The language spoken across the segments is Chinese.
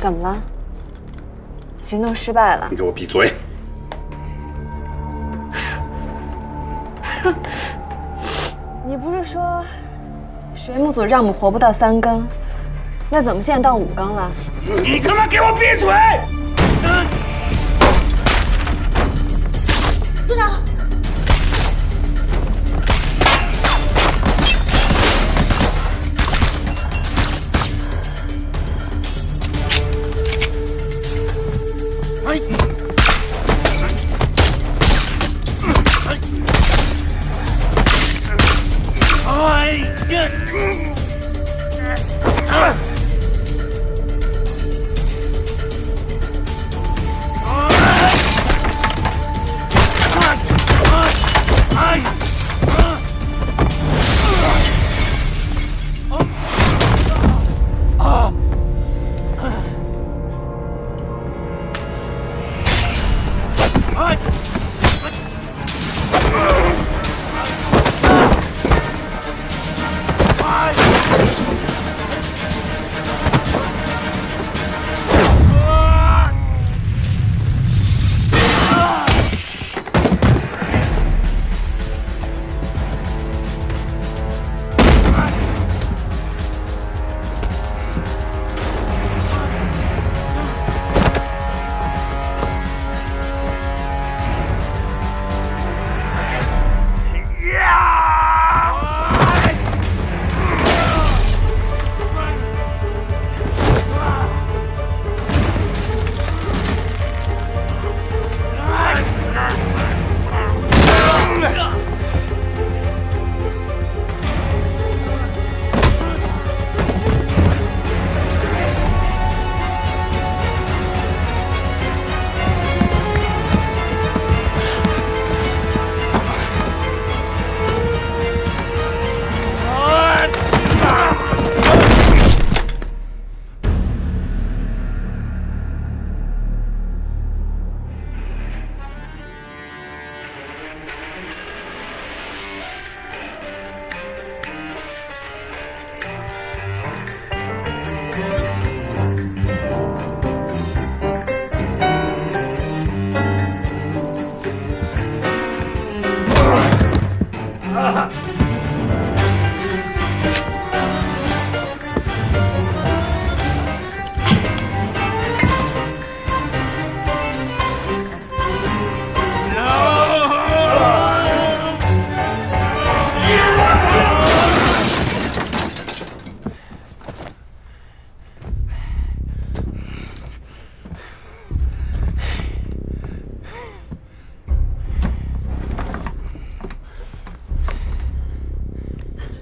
怎么了？行动失败了。你给我闭嘴！你不是说水母组让我们活不到3更，那怎么现在到5更了？你他妈给我闭嘴！组长。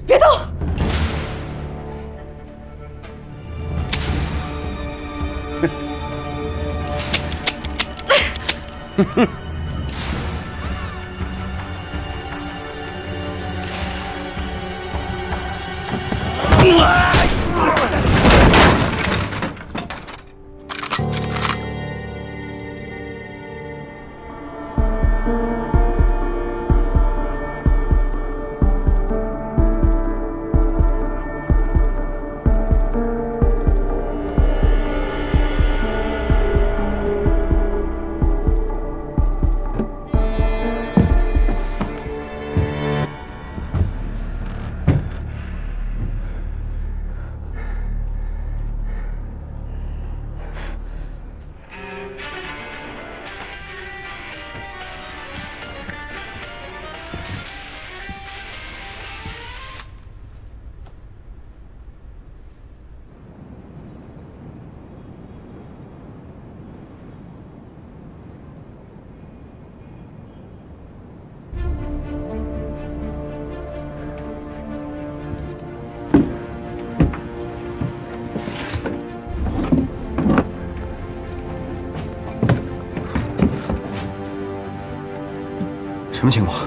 别动！什么情况？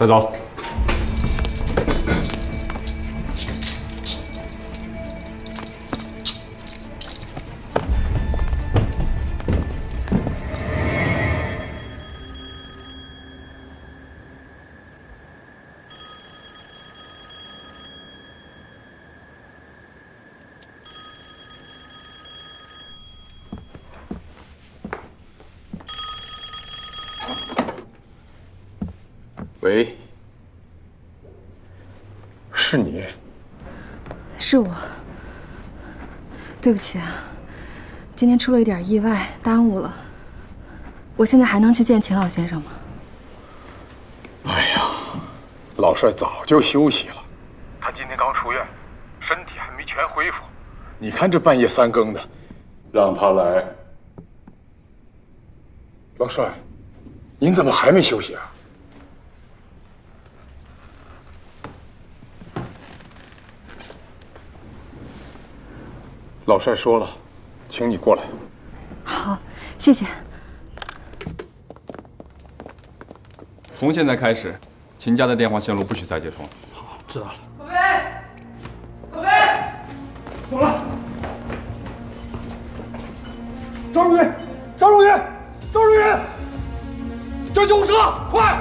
快走。喂，是你？是我。对不起啊，今天出了一点意外，耽误了。我现在还能去见秦老先生吗？哎呀，老帅早就休息了，他今天刚出院，身体还没全恢复。你看这半夜3更的，让他来。老帅，您怎么还没休息啊？老帅说了，请你过来。好，谢谢。从现在开始，秦家的电话线路不许再接通了。好，知道了。小飞，走了。张如云，张如云，张如云，叫救护车，快！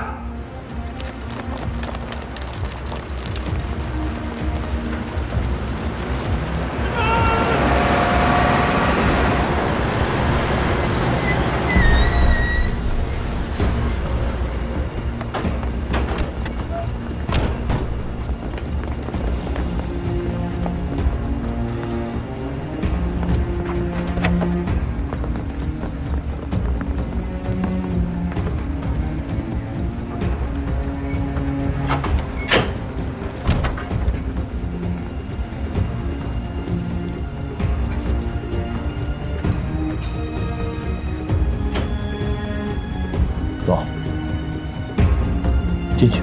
走，进去。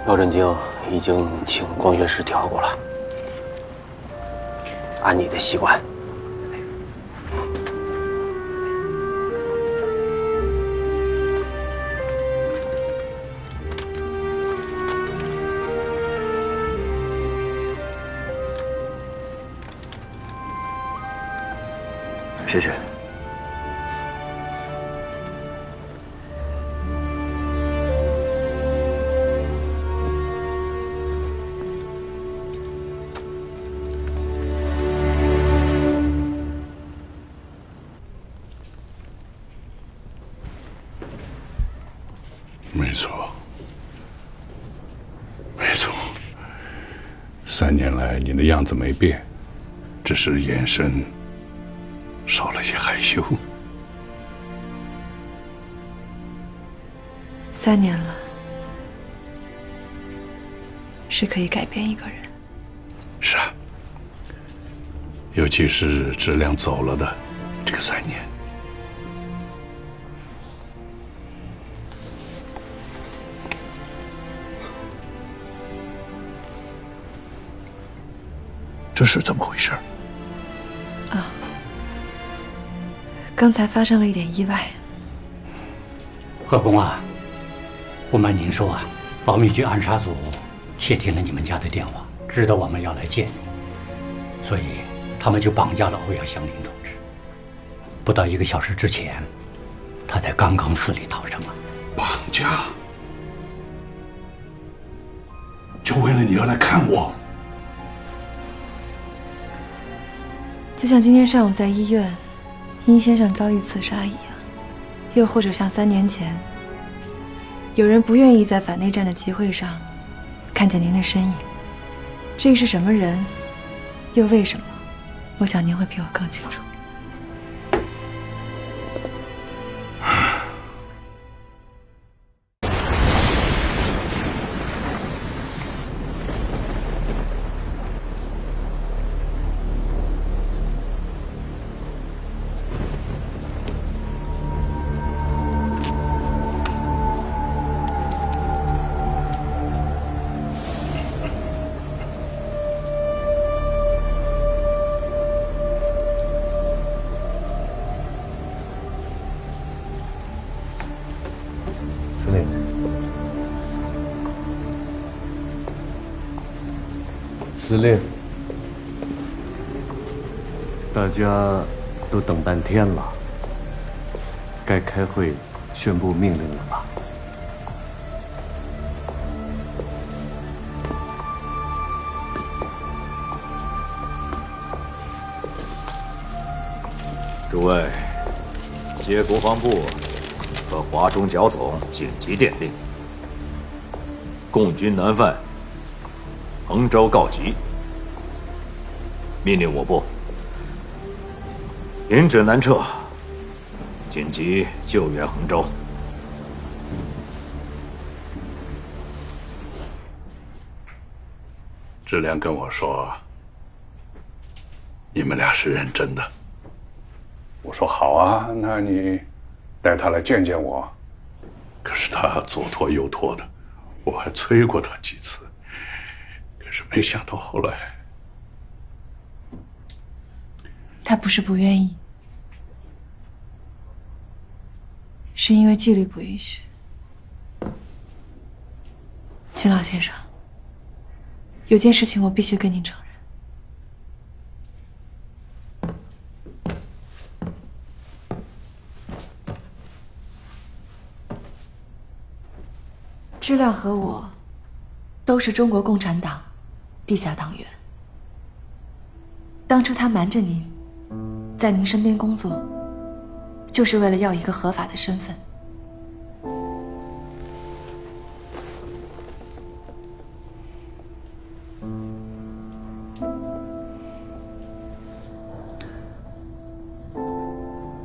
姚振京已经请光学师调过了，按你的习惯。试试。没错，没错。3年来，你的样子没变，只是眼神少了些害羞。3年了，是可以改变一个人。是啊，尤其是质量走了的这个3年。这是怎么回事？啊，刚才发生了一点意外。贺公啊，不瞒您说啊，保密局暗杀组窃听了你们家的电话，知道我们要来见你，所以他们就绑架了欧阳祥林同志。不到1个小时之前，他才刚刚死里逃生啊！绑架？就为了你要来看我？就像今天上午在医院，殷先生遭遇刺杀一样，又或者像3年前，有人不愿意在反内战的集会上看见您的身影。至于是什么人，又为什么，我想您会比我更清楚。司令，大家都等半天了，该开会宣布命令了吧？诸位，接国防部和华中剿总紧急电令，共军南犯衡州告急，命令我部停止南撤，紧急救援衡州。质量跟我说，你们俩是认真的。我说好啊，那你带他来见见我。可是他左拖右拖的，我还催过他几次，可是没想到后来。他不是不愿意，是因为纪律不允许。金老先生，有件事情我必须跟您承认。知亮和我都是中国共产党地下党员。当初他瞒着您，在您身边工作，就是为了要一个合法的身份。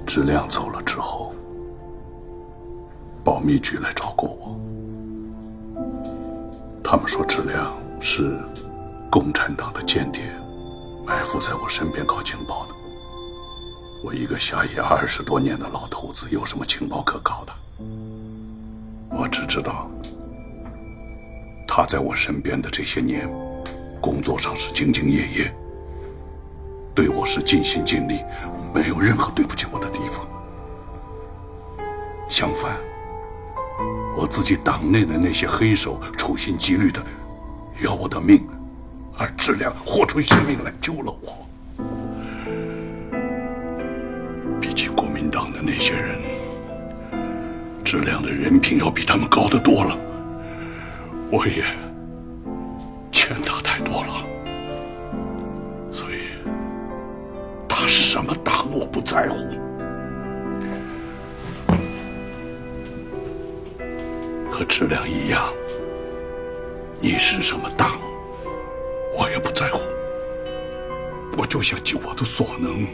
质量走了之后，保密局来找过我，他们说质量是共产党的间谍，埋伏在我身边搞情报的。我一个下野20多年的老头子，有什么情报可搞的？我只知道，他在我身边的这些年，工作上是兢兢业业，对我是尽心尽力，没有任何对不起我的地方。相反，我自己党内的那些黑手处心积虑的要我的命，而质量豁出性命来救了我。比起国民党的那些人，质量的人品要比他们高得多了。我也欠他太多了，所以他是什么党我不在乎。和质量一样，你是什么党我也不在乎，我就想尽我的所能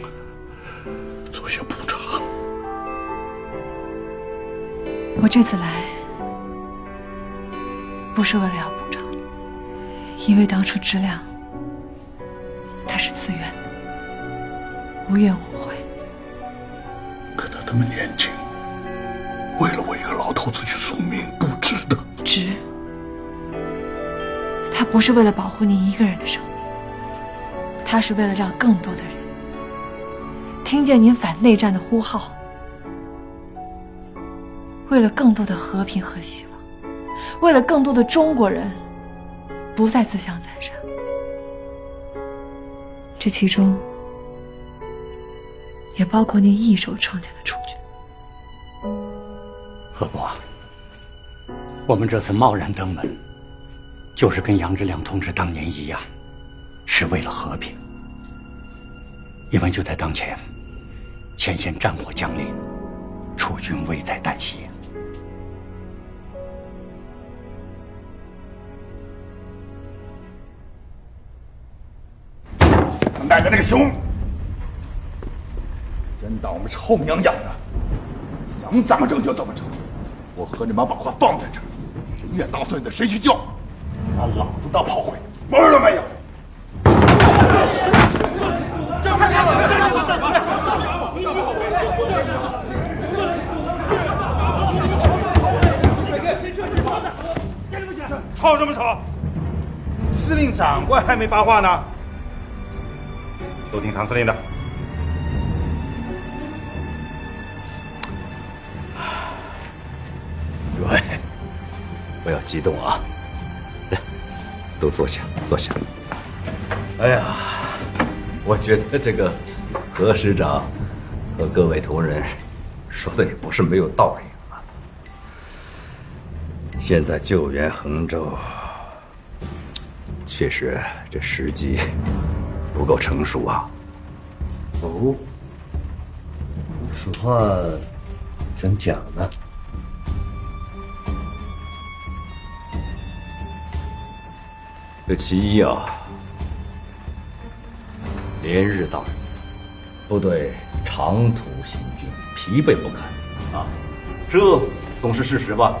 做些补偿。我这次来不是为了要补偿，因为当初质量他是自愿的，无怨无悔。可他那么年轻，为了我一个老头子去送命，不值得。值。他不是为了保护您一个人的生命，他是为了让更多的人听见您反内战的呼号，为了更多的和平和希望，为了更多的中国人不再自相残杀。这其中也包括您一手创建的处决。何伯啊，我们这次贸然登门，就是跟杨志良同志当年一样，是为了和平。因为就在当前，前线战火将临，楚军危在旦夕。奶奶那个熊，真当我们是后娘养的，想怎么整就怎么整。我和你们把话放在这儿，谁越大岁的谁去叫，拿老子当炮灰，门儿都没有。吵什么吵？司令长官还没发话呢，都听唐司令的。诸位，不要激动啊，来，都坐下，坐下。哎呀，我觉得这个何师长和各位同仁说的也不是没有道理啊。现在救援衡州，确实这时机不够成熟啊。哦，此话怎讲呢？这其一啊，连日大雨，部队长途行军，疲惫不堪啊，这总是事实吧。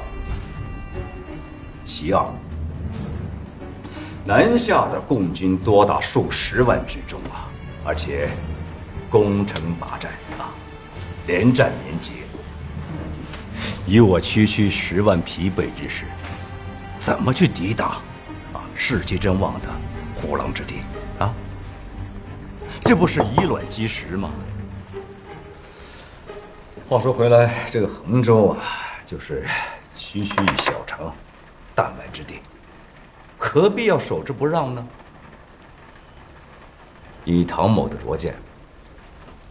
其二，南下的共军多达数十万之众啊，而且攻城拔寨啊，连战连捷。以我区10万疲惫之师，怎么去抵挡士气正旺的虎狼之地啊？这不是以卵击石吗？话说回来，这个衡州啊，就是区区一小城，弹丸之地，何必要守之不让呢？以唐某的拙见，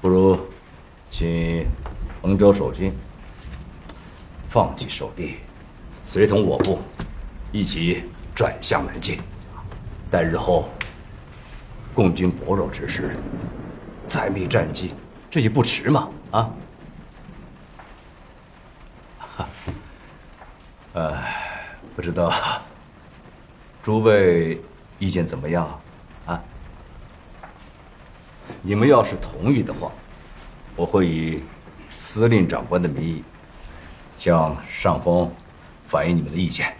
不如请衡州守军放弃守地，随同我部一起转向南进，待日后共军薄弱之时，再觅战机，这也不迟嘛！啊，不知道诸位意见怎么样啊？你们要是同意的话，我会以司令长官的名义向上峰反映你们的意见。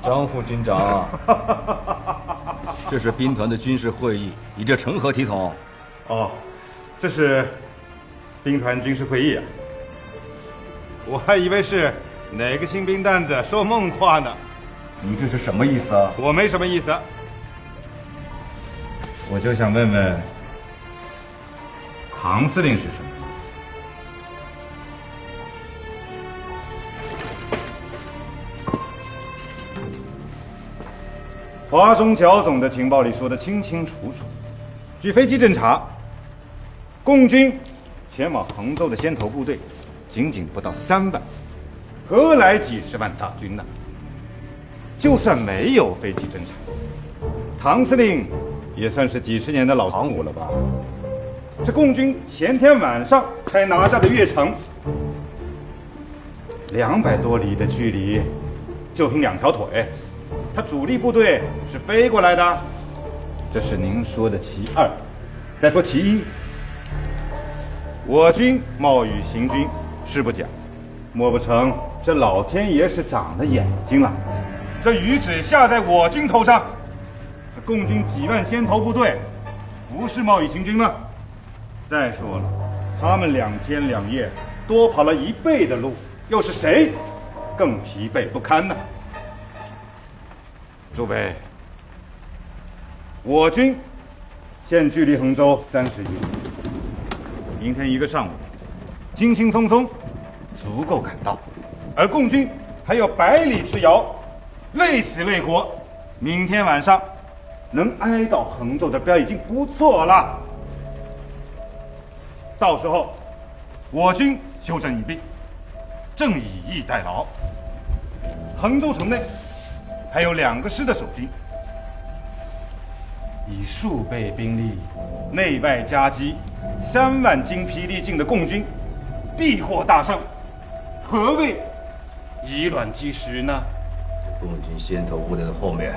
张副军长，这是兵团的军事会议，你这成何体统？哦，这是兵团军事会议啊！我还以为是哪个新兵蛋子说梦话呢。你这是什么意思啊？我没什么意思，我就想问问唐司令是什么意思？华中剿总的情报里说的清清楚楚，据飞机侦察，共军前往衡州的先头部队仅仅不到3万，何来几10万大军呢？就算没有飞机侦察，唐司令也算是几10年的老唐武了吧？这共军前天晚上才拿下的越城，200多里的距离，就凭2条腿，他主力部队是飞过来的，这是您说的其二。再说其一，我军冒雨行军是不假，莫不成这老天爷是长了眼睛了？这雨只下在我军头上，这共军几万先头部队不是冒雨行军吗？再说了，他们2天2夜多跑了1倍的路，又是谁更疲惫不堪呢？诸位，我军现距离衡州30余里，明天一个上午，轻轻松松足够赶到，而共军还有100里之遥，累死累活，明天晚上能挨到衡州的边已经不错了。到时候我军休整已毕，正以逸待劳。衡州城内还有2个师的守军，以数倍兵力，内外夹击3万精疲力尽的共军，必获大胜。何谓以卵击石呢？共军先头部队的后面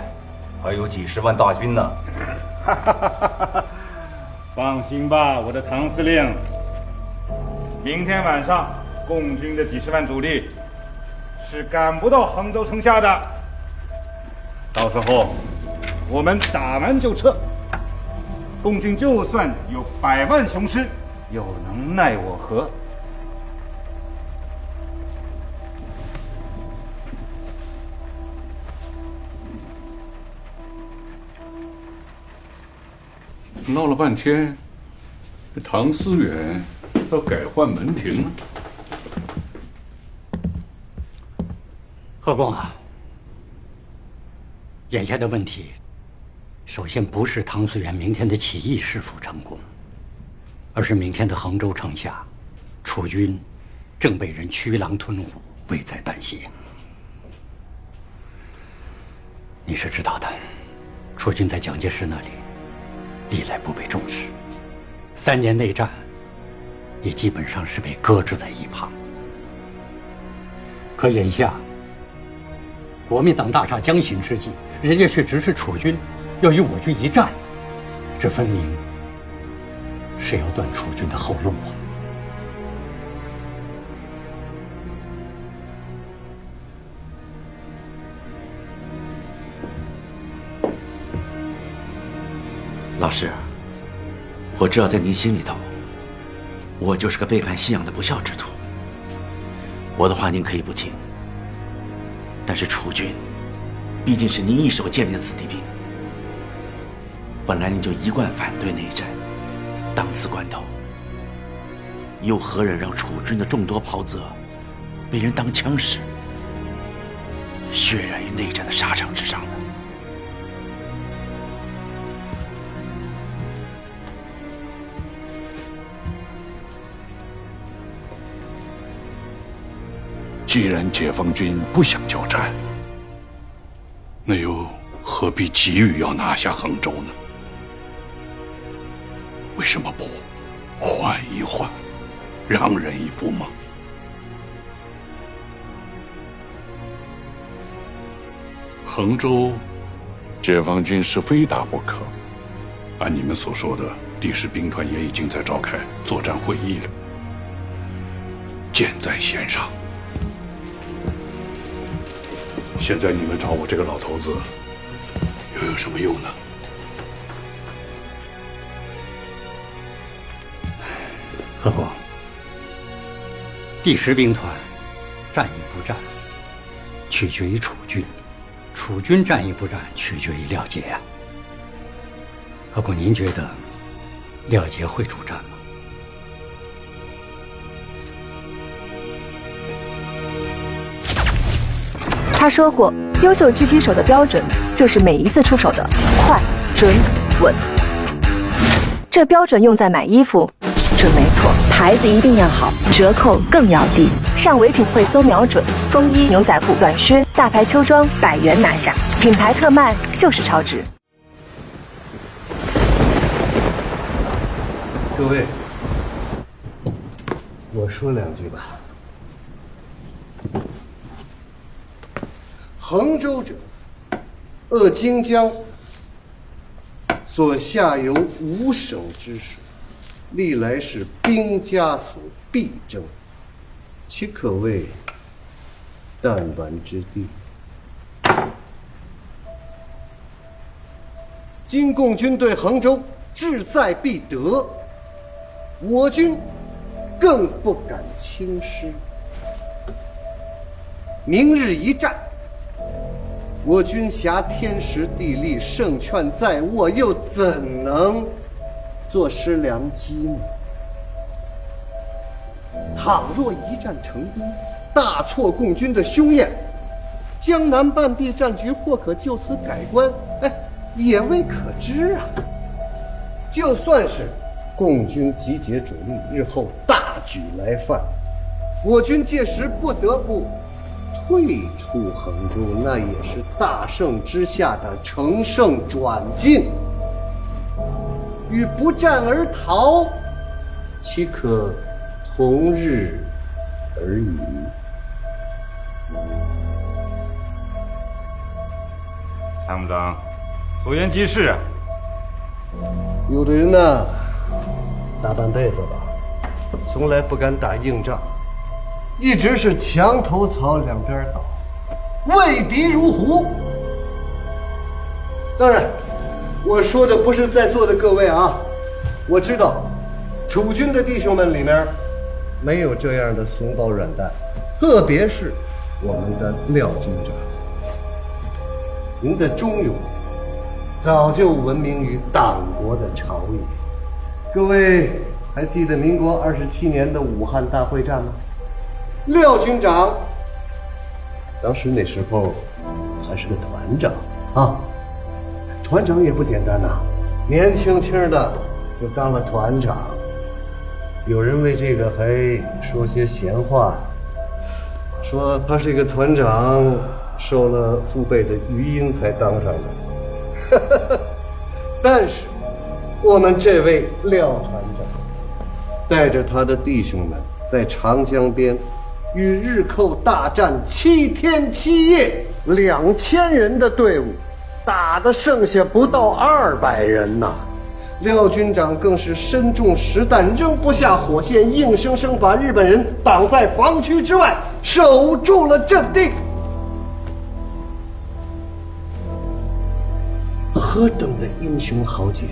还有几10万大军呢。放心吧，我的唐司令。明天晚上，共军的几10万主力是赶不到衡州城下的。到时候我们打完就撤。共军就算有100万雄师，又能奈我何？闹了半天，这唐思远要改换门庭了。贺公啊，眼下的问题，首先不是唐思远明天的起义是否成功，而是明天的衡州城下，楚军正被人驱狼吞虎，危在旦夕。你是知道的，楚军在蒋介石那里历来不被重视，3年内战也基本上是被搁置在一旁。可眼下国民党大厦将倾之际，人家却指使楚军要与我军一战，这分明是要断楚军的后路啊！老师，我知道在您心里头，我就是个背叛信仰的不孝之徒。我的话您可以不听，但是楚军毕竟是您一手建立的子弟兵，本来您就一贯反对内战，当此关头，又何忍让楚军的众多袍泽被人当枪使，血染于内战的沙场之上呢？既然解放军不想交战，那又何必急于要拿下衡州呢？为什么不缓一缓，让人一步吗？衡州，解放军是非打不可。按你们所说的，第10兵团也已经在召开作战会议了，箭在弦上。现在你们找我这个老头子，又有什么用呢？何公，第10兵团战与不战，取决于楚军；楚军战与不战，取决于廖杰呀。何公，您觉得廖杰会主战吗？他说过，优秀狙击手的标准就是每一次出手的快、准、稳。这标准用在买衣服准没错，牌子一定要好，折扣更要低。上唯品会搜瞄准，风衣、牛仔裤、短靴、大牌秋装100元拿下，品牌特卖就是超值。各位，我说2句吧。衡州者，扼荆江所下游5省之水，历来是兵家所必争，其可谓弹丸之地。今共军对衡州志在必得，我军更不敢轻失。明日一战，我军挟天时地利，胜券在握，又怎能坐失良机呢？倘若一战成功，大挫共军的凶焰，江南半壁战局或可就此改观，也未可知啊。就算是共军集结主力，日后大举来犯，我军届时不得不退出衡州，那也是大胜之下的乘胜转进。与不战而逃，岂可同日而语？参谋长，所言极是。有的人呢，大半辈子吧，从来不敢打硬仗，一直是墙头草两边倒，畏敌如虎。当然，我说的不是在座的各位啊，我知道，楚军的弟兄们里面没有这样的怂包软蛋，特别是我们的廖军长，您的忠勇早就闻名于党国的朝野。各位还记得民国27年的武汉大会战吗？廖军长当时那时候还是个团长啊，团长也不简单呐，年轻轻的就当了团长。有人为这个还说些闲话，说他这个团长受了父辈的余荫才当上的。但是我们这位廖团长带着他的弟兄们在长江边与日寇大战7天7夜，2000人的队伍打得剩下不到200人呐。廖军长更是身中实弹，扔不下火线，硬生生把日本人挡在防区之外，守住了阵地。何等的英雄豪杰，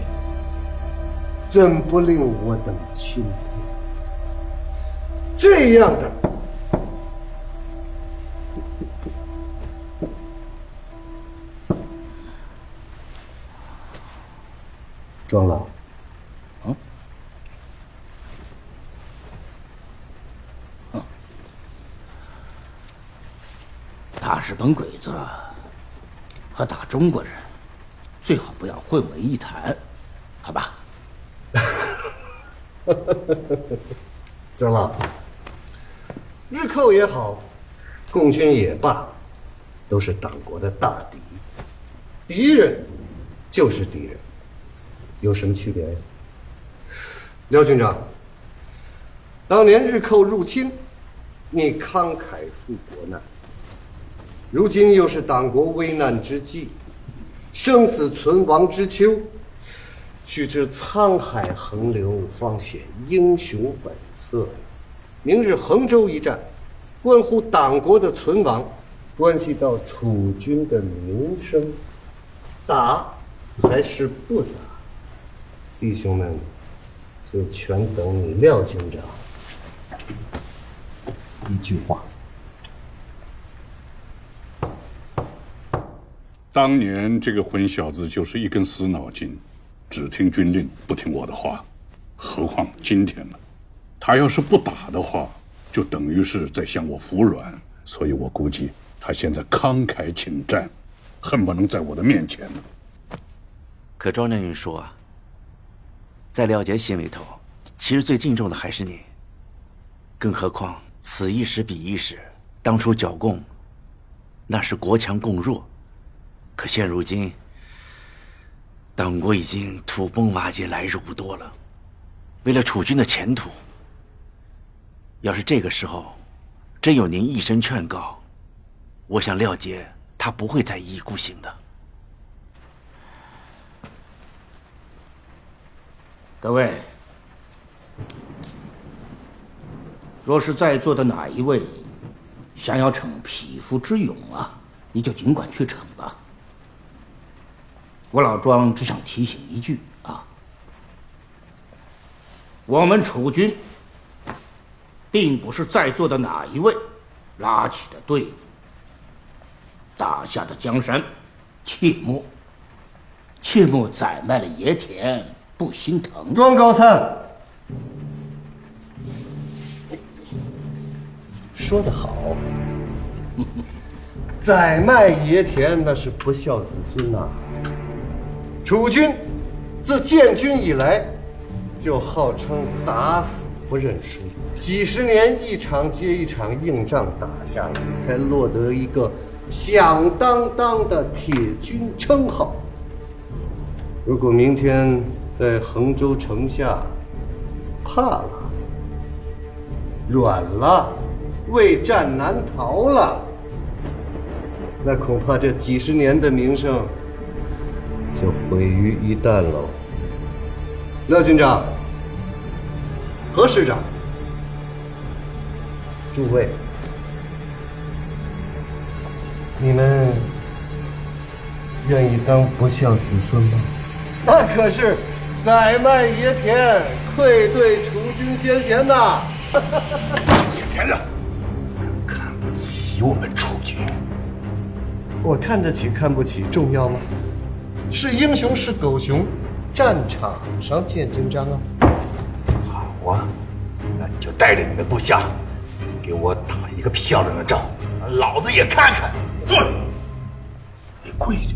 怎不令我等钦佩？这样的庄老，打日本鬼子和打中国人，最好不要混为一谈，好吧？庄老，日寇也好，共军也罢，都是党国的大敌，敌人就是敌人，有什么区别呀？廖军长，当年日寇入侵，你慷慨赴国难，如今又是党国危难之际，生死存亡之秋，须知沧海横流，方显英雄本色。明日衡州一战，关乎党国的存亡，关系到楚军的名声，打还是不打？弟兄们，就全等你廖军长一句话。当年这个混小子就是一根死脑筋，只听军令不听我的话，何况今天呢？他要是不打的话，就等于是在向我服软，所以我估计他现在慷慨请战，恨不能在我的面前呢。可庄将军说啊，在廖杰心里头，其实最敬重的还是你。更何况此一时彼一时，当初剿共那是国强共弱，可现如今党国已经土崩瓦解，来日无多了。为了楚军的前途，要是这个时候真有您一声劝告，我想廖杰他不会再一意孤行的。各位，若是在座的哪一位想要逞匹夫之勇啊，你就尽管去逞吧。我老庄只想提醒一句啊，我们楚军并不是在座的哪一位拉起的队伍，打下的江山，切莫宰卖了野田不心疼。庄高参说得好，宰卖野田那是不孝子孙呐。楚军自建军以来，就号称打死不认输，几十年一场接一场硬仗打下来，才落得一个响当当的铁军称号。如果明天在衡州城下怕了、软了、畏战难逃了，那恐怕这几十年的名声就毁于一旦喽。廖军长、何师长，诸位，你们愿意当不孝子孙吗？那可是载漫爷田，愧对储君先贤呐！前任看不起我们储君，我看得起看不起重要吗？是英雄是狗熊，战场上见真章啊！好啊，那你就带着你的部下，给我打一个漂亮的仗，老子也看看。对，你跪着，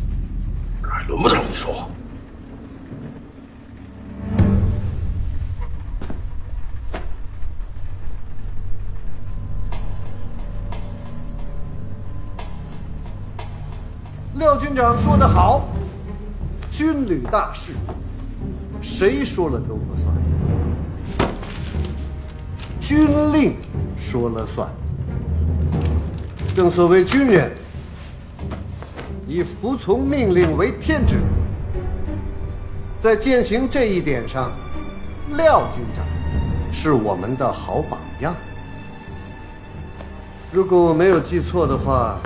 这还轮不到你说话。廖军长说得好，军旅大事，谁说了都不算，军令说了算。正所谓军人以服从命令为天职，在践行这一点上，廖军长是我们的好榜样。如果我没有记错的话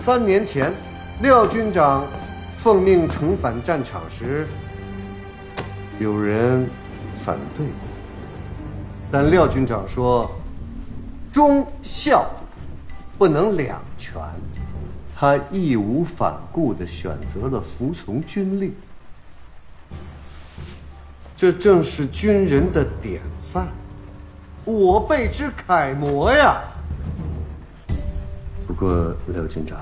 ，3年前廖军长奉命重返战场时，有人反对过，但廖军长说忠孝不能两全，他义无反顾地选择了服从军令，这正是军人的典范，我辈之楷模呀。不过廖军长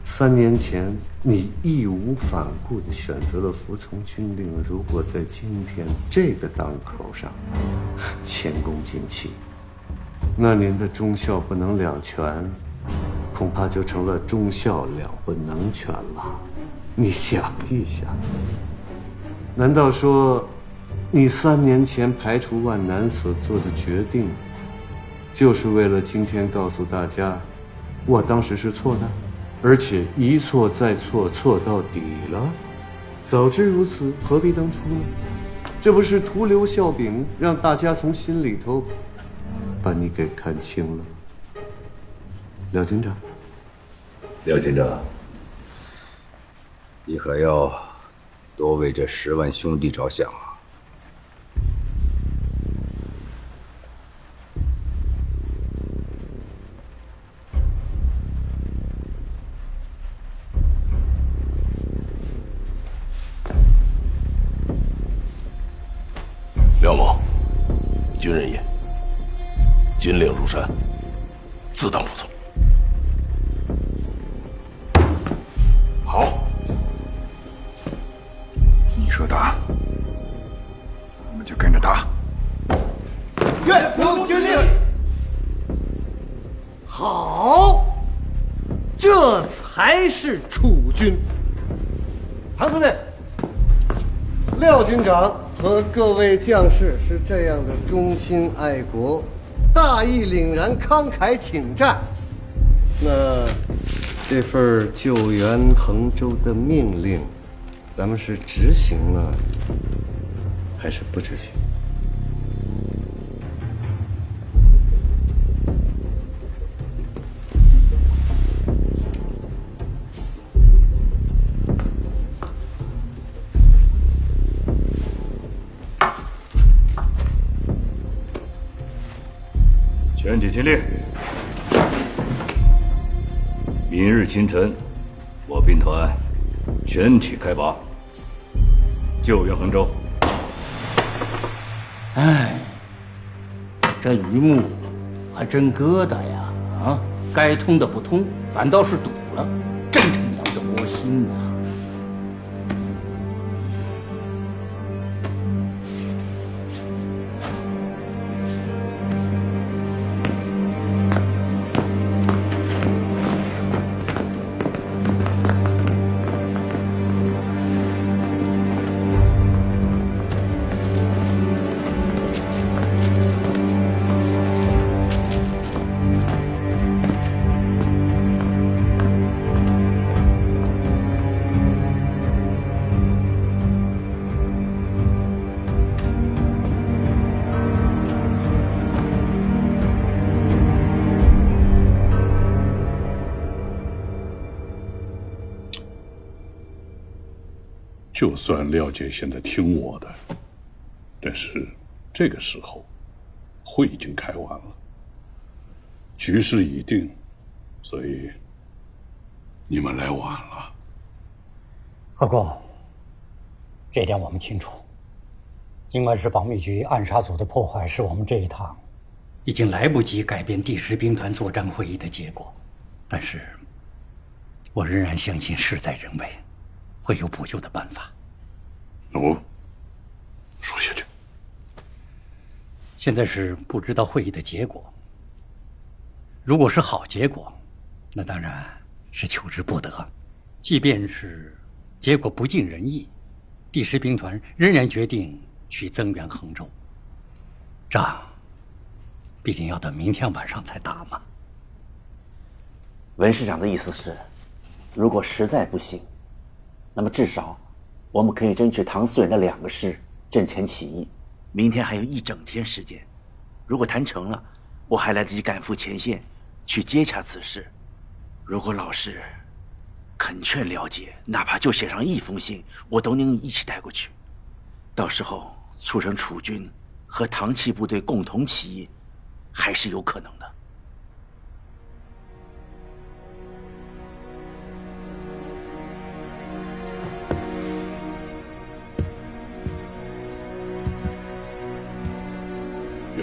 ，3年前你义无反顾地选择了服从军令，如果在今天这个当口上前功尽弃，那您的忠孝不能两全，恐怕就成了忠孝两不能全了。你想一想，难道说你3年前排除万难所做的决定，就是为了今天告诉大家，我当时是错的，而且一错再错，错到底了？早知如此，何必当初呢？这不是徒留笑柄，让大家从心里头把你给看清了。廖军长，廖军长，你可要多为这10万兄弟着想啊！廖某，军人也，军令如山，自当服从。好，你说打，我们就跟着打。愿服军令。好，这才是储君。唐司令，廖军长和各位将士是这样的忠心爱国，大义凛然，慷慨请战。那这份救援衡州的命令，咱们是执行了还是不执行？全体听令！明日清晨，我兵团全体开拔，救援衡州。哎，这榆木还真疙瘩呀！啊，该通的不通，反倒是堵了，真他娘的窝心呐！就算廖姐现在听我的，但是这个时候会已经开完了，局势已定，所以你们来晚了。何公，这点我们清楚。尽管是保密局暗杀组的破坏，使我们这一趟已经来不及改变第10兵团作战会议的结果，但是我仍然相信事在人为，会有补救的办法。哦，说下去。现在是不知道会议的结果，如果是好结果，那当然是求之不得；即便是结果不尽人意，第10兵团仍然决定去增援衡州。仗毕竟要等明天晚上才打嘛。文师长的意思是，如果实在不行，那么至少我们可以争取唐思远的2个师阵前起义。明天还有1整天时间，如果谈成了，我还来得及赶赴前线去接洽此事。如果老师恳劝廖姐，哪怕就写上1封信，我都能一起带过去。到时候促成楚军和唐契部队共同起义，还是有可能的。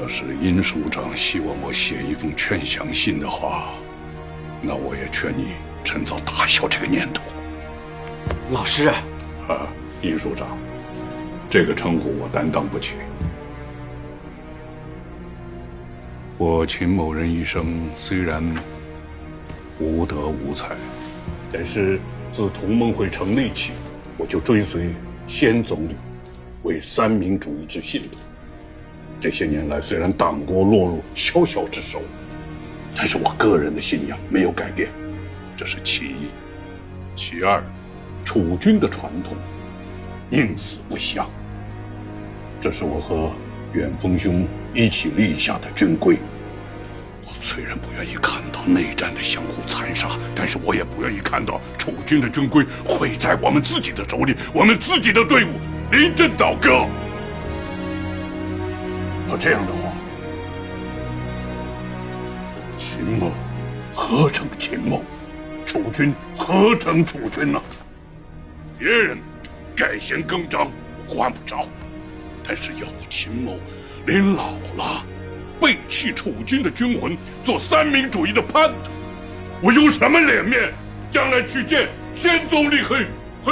要是殷署长希望我写一封劝降信的话，那我也劝你趁早打消这个念头。老师啊，殷署长，这个称呼我担当不起。我秦某人一生虽然无德无才，但是自同盟会成立起，我就追随先总理，为三民主义之信徒。这些年来，虽然党国落入小小之手，但是我个人的信仰没有改变，这是其一。其二，楚军的传统因此不详，这是我和远峰兄一起立下的军规。我虽然不愿意看到内战的相互残杀，但是我也不愿意看到楚军的军规毁在我们自己的手里，我们自己的队伍临阵倒戈。要这样的话，秦某何成秦某，楚军何成楚军呢？别人改弦更张我管不着，但是要秦某临老了背弃楚军的军魂，做三民主义的叛徒，我有什么脸面将来去见先总理和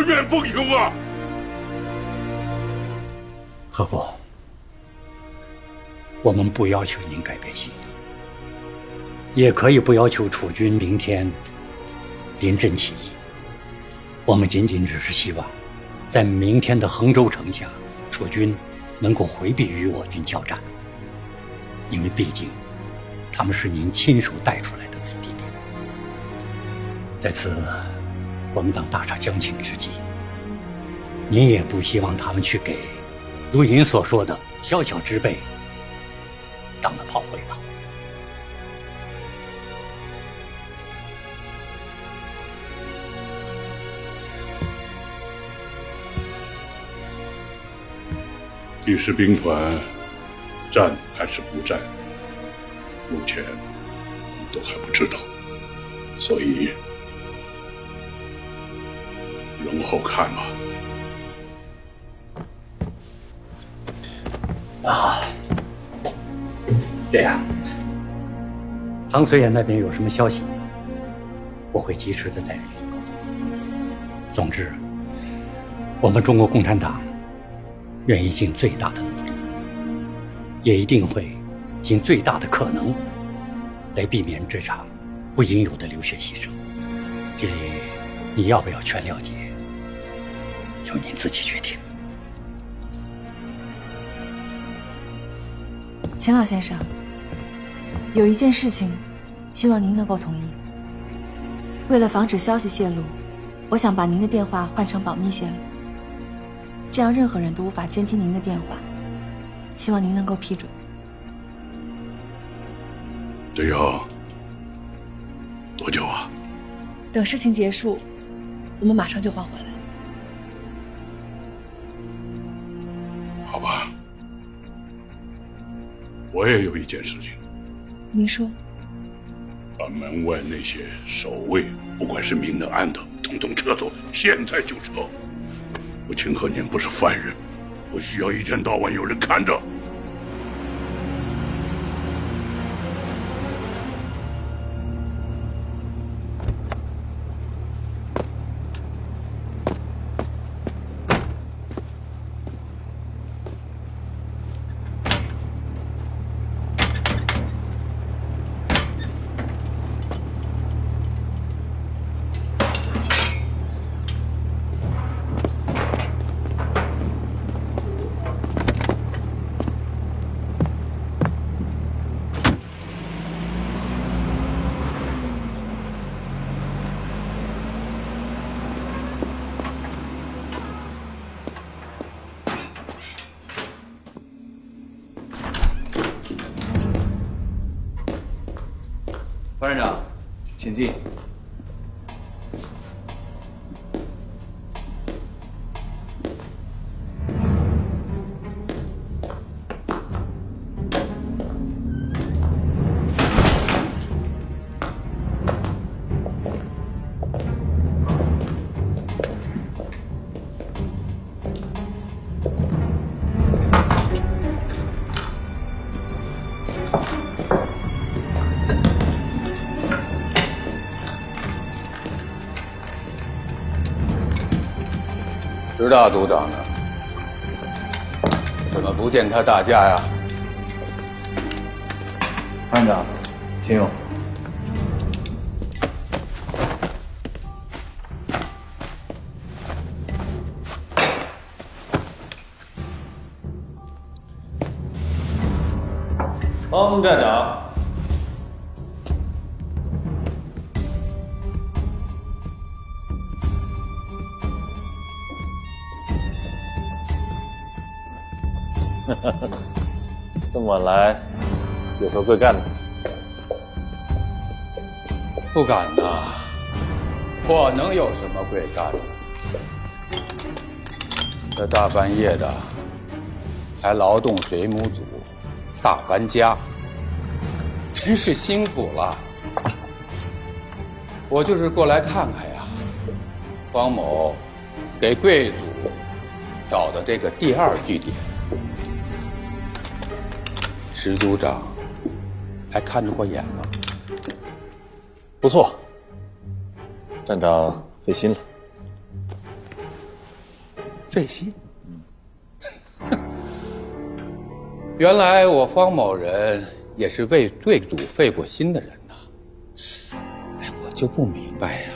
远峰兄啊？何公，我们不要求您改变信仰，也可以不要求楚军明天临阵起义。我们仅仅只是希望，在明天的衡州城下，楚军能够回避与我军交战，因为毕竟他们是您亲手带出来的子弟兵。在此国民党大厦将倾之际，您也不希望他们去给如您所说的小小之辈当了炮灰吧？第10兵团战还是不战，目前都还不知道，所以容后看吧。好，这样，唐绥远那边有什么消息，我会及时的再与你沟通。总之，我们中国共产党愿意尽最大的努力，也一定会尽最大的可能来避免这场不应有的流血牺牲。至于你要不要劝廖姐，由您自己决定。秦老先生，有一件事情，希望您能够同意。为了防止消息泄露，我想把您的电话换成保密线路，这样任何人都无法监听您的电话。希望您能够批准。这要多久啊？等事情结束，我们马上就换回来。我也有一件事情。您说。把门外那些守卫，不管是明的暗的，统统撤走，现在就撤。我秦鹤年不是犯人，不需要一天到晚有人看着。方站长，请进。石大组长呢？怎么不见他大驾呀？班长，请用。方站长。这么晚来，有何贵干呢？不敢呐，我能有什么贵干呢？这大半夜的，还劳动水母组大搬家，真是辛苦了。我就是过来看看呀，方某给贵组找的这个第二据点。石组长还看得过眼吗？不错，站长费心了。费心？原来我方某人也是为贵组费过心的人呐。哎，我就不明白呀，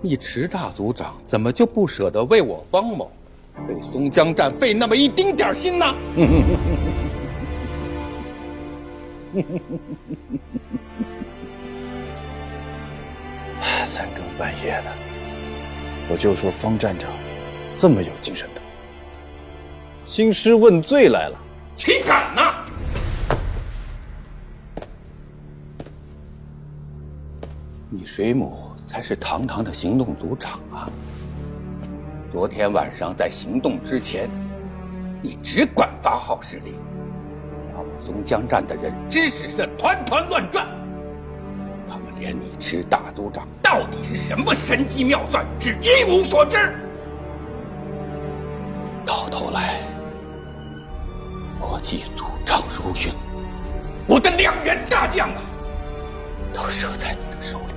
你池大组长怎么就不舍得为我方某为松江站费那么一丁点心呢？三更半夜的，我就说方站长这么有精神头，兴师问罪来了，岂敢呐！你水母才是堂堂的行动组长啊！昨天晚上在行动之前，你只管发号施令，把我松江站的人指使得团团乱转。他们连你池大组长到底是什么神机妙算是一无所知。到头来，我记组长如云，我的2员大将啊，都折在你的手里。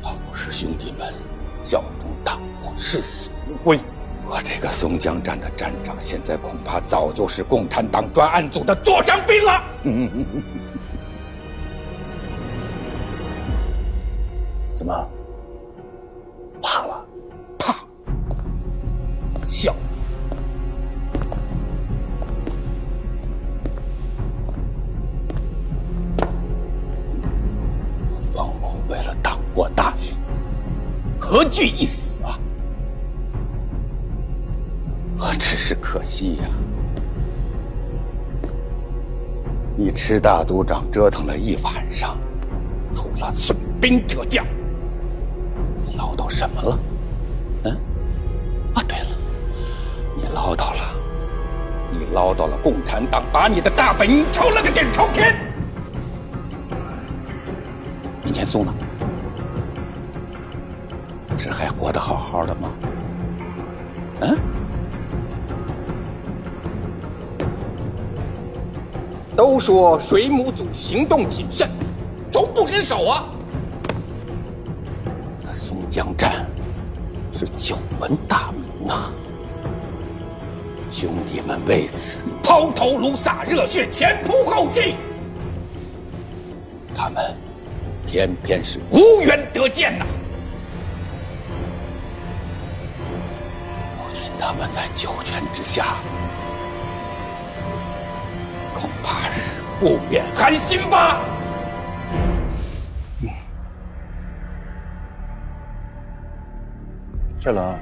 老师兄弟们效忠党国，视死如归。我这个松江站的站长，现在恐怕早就是共产党专案组的座上宾了。怎么怕了？怕？笑。方某为了党国大运，何惧一死啊？我只是可惜呀，你池大组长折腾了一晚上，除了损兵折将，你唠叨什么了？啊，对了，你唠叨了你捞到了共产党把你的大本营抽了个底朝天。林千松呢？不是还活得好好的吗？嗯？都说水母组行动谨慎，总不失手啊。这松江战是久闻大名啊，兄弟们为此抛头颅洒热血，前仆后继，他们偏偏是无缘得见呐。如今他们在九泉之下，恐怕是不免寒心吧。帅冷，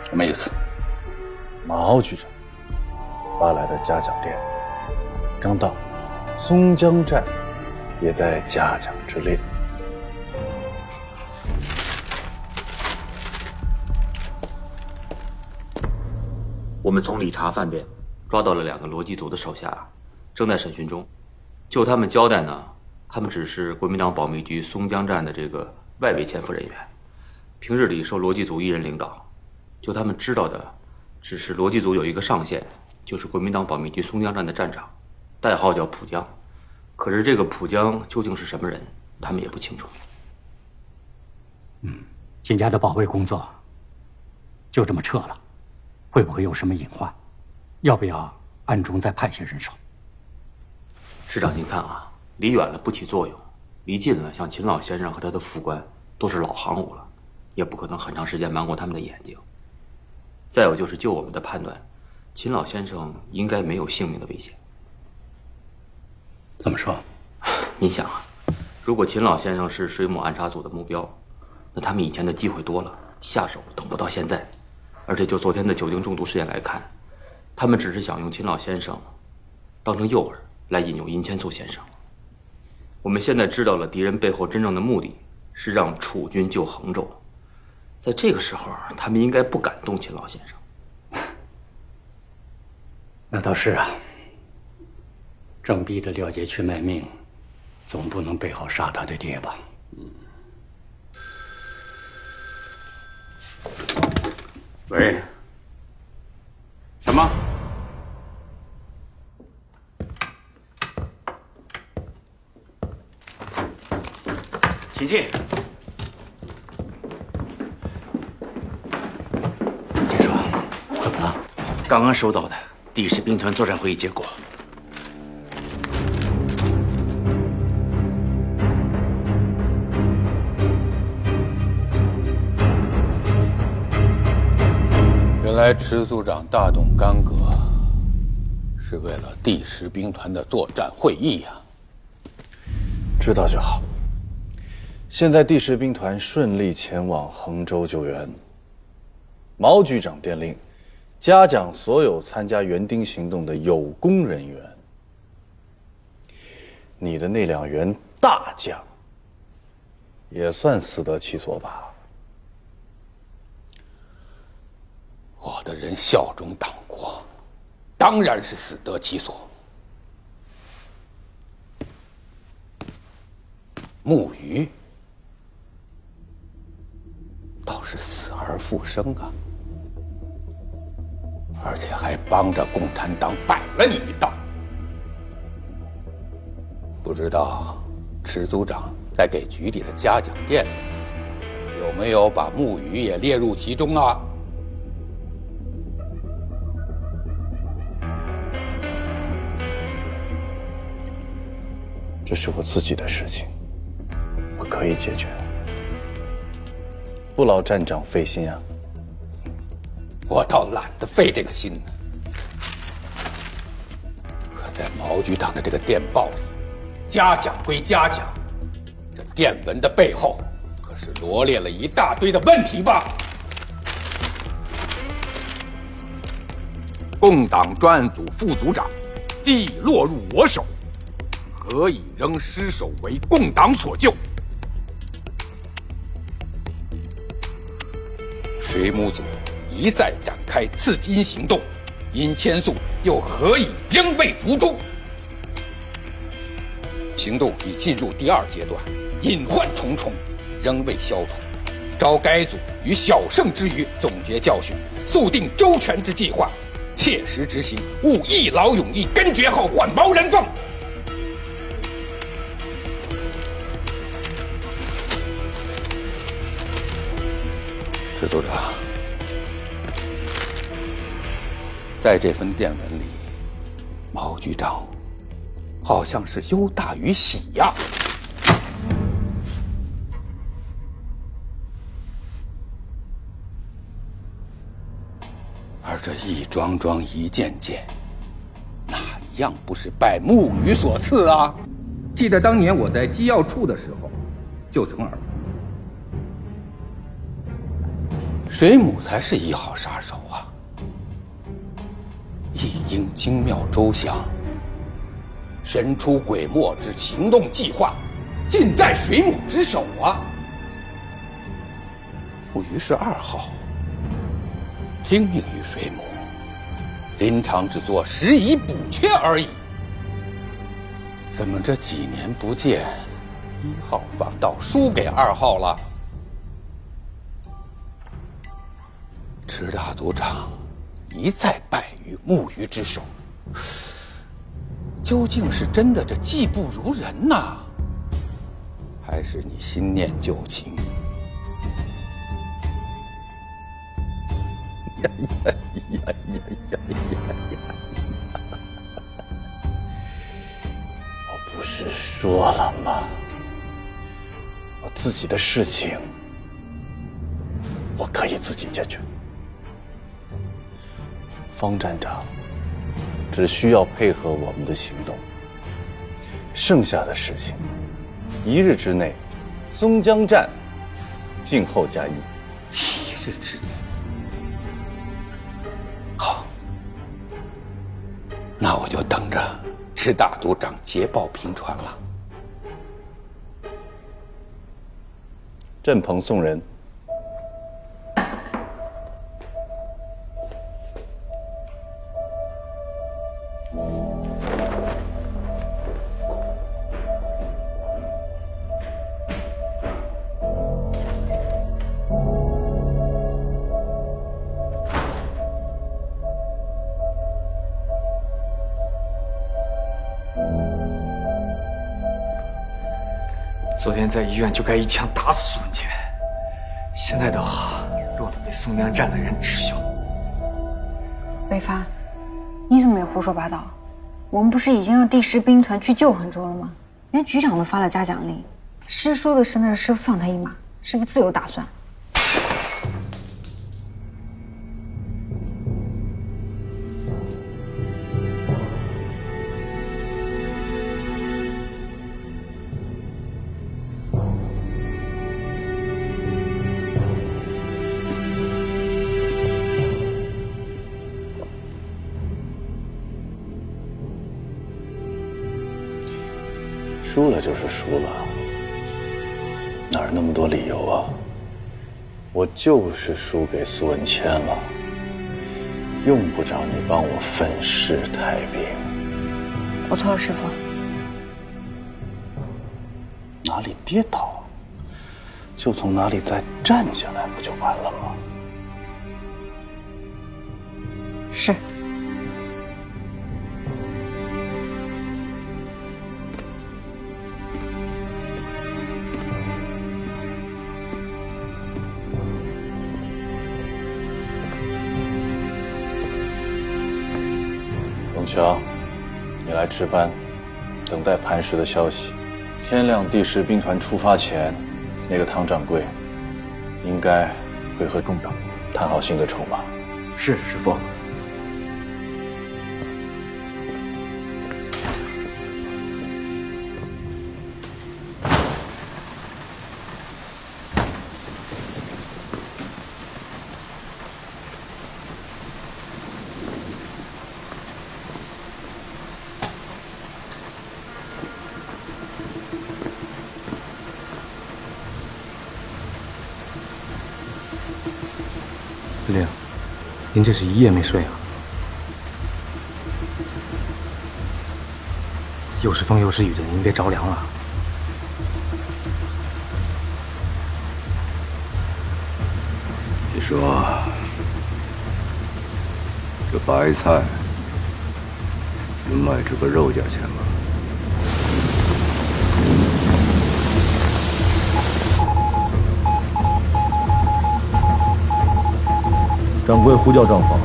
什么意思？毛局长发来的嘉奖电，刚到，松江站也在嘉奖之列。我们从理查饭店抓到了2个罗辑组的手下，正在审讯中。就他们交代呢，他们只是国民党保密局松江站的这个外围潜伏人员，平日里受罗辑组一人领导。就他们知道的，只是罗辑组有一个上线，就是国民党保密局松江站的站长，代号叫浦江。可是这个浦江究竟是什么人，他们也不清楚。金家的保卫工作就这么撤了，会不会有什么隐患？要不要暗中再派些人手？市长，您看啊，离远了不起作用，离近了，像秦老先生和他的副官都是老行伍了，也不可能很长时间瞒过他们的眼睛。再有就是就我们的判断，秦老先生应该没有性命的危险。怎么说？您想啊，如果秦老先生是水母暗杀组的目标，那他们以前的机会多了，下手等不到现在。而且就昨天的酒精中毒事件来看，他们只是想用秦老先生当成诱饵来引诱殷千素先生。我们现在知道了敌人背后真正的目的是让楚军救衡州，在这个时候他们应该不敢动秦老先生。那倒是啊，正逼着廖杰去卖命，总不能背后杀他的爹吧？喂，什么？请进。请说，怎么了？刚刚收到的第10兵团作战会议结果。原来池组长大动干戈，是为了第10兵团的作战会议呀。知道就好。现在第10兵团顺利前往衡州救援。毛局长电令，嘉奖所有参加园丁行动的有功人员。你的那2员大将，也算死得其所吧？我的人效忠党国，当然是死得其所。木鱼倒是死而复生啊，而且还帮着共产党摆了你一道。不知道池组长在给局里的嘉奖电里有没有把木鱼也列入其中啊？这是我自己的事情，我可以解决，不劳站长费心啊。我倒懒得费这个心呢。可在毛局长的这个电报里，嘉奖归嘉奖，这电文的背后可是罗列了一大堆的问题吧？共党专案组副组长既已落入我手，何以仍失守为共党所救？水母组一再展开刺金行动，因签诉又何以仍未伏诛？行动已进入第2阶段，隐患重重，仍未消除。召该组于小胜之余总结教训，速定周全之计划，切实执行，勿一劳永逸，根绝后患毛人凤。支组长，在这份电文里，毛局长好像是忧大于喜呀。而这一桩桩一件件，哪一样不是拜木鱼所赐啊？记得当年我在机要处的时候，就曾耳闻。水母才是1号杀手啊！一应精妙周详，神出鬼没之行动计划，尽在水母之手啊！木鱼是2号，听命于水母，临场只做拾遗补缺而已。怎么这几年不见，1号反倒输给2号了？池大组长一再败于木鱼之手，究竟是真的这技不如人呐，还是你心念旧情？呀呀呀呀呀呀！我不是说了吗？我自己的事情，我可以自己解决。方站长只需要配合我们的行动，剩下的事情1日之内，松江站静候加1。1日之内。好，那我就等着池大组长捷报频传了。郑鹏送人。昨天在医院就该一枪打死苏文谦，现在的话落得被松江站的人耻笑。北伐，你怎么也胡说八道？我们不是已经让第10兵团去救衡州了吗？连局长都发了嘉奖令，师叔的事那是师傅放他一马，师傅自有打算。输了就是输了，哪儿那么多理由啊？我就是输给苏文谦了，用不着你帮我粉饰太平。我错了，师傅。哪里跌倒，就从哪里再站起来，不就完了吗？是。永强，你来值班，等待磐石的消息。天亮第10兵团出发前，那个唐掌柜应该会和众长谈好新的筹码。是，师傅。令，您这是一夜没睡啊？又是风又是雨的，您别着凉了。你说，这白菜能卖这个肉价钱吗？掌柜呼叫账房，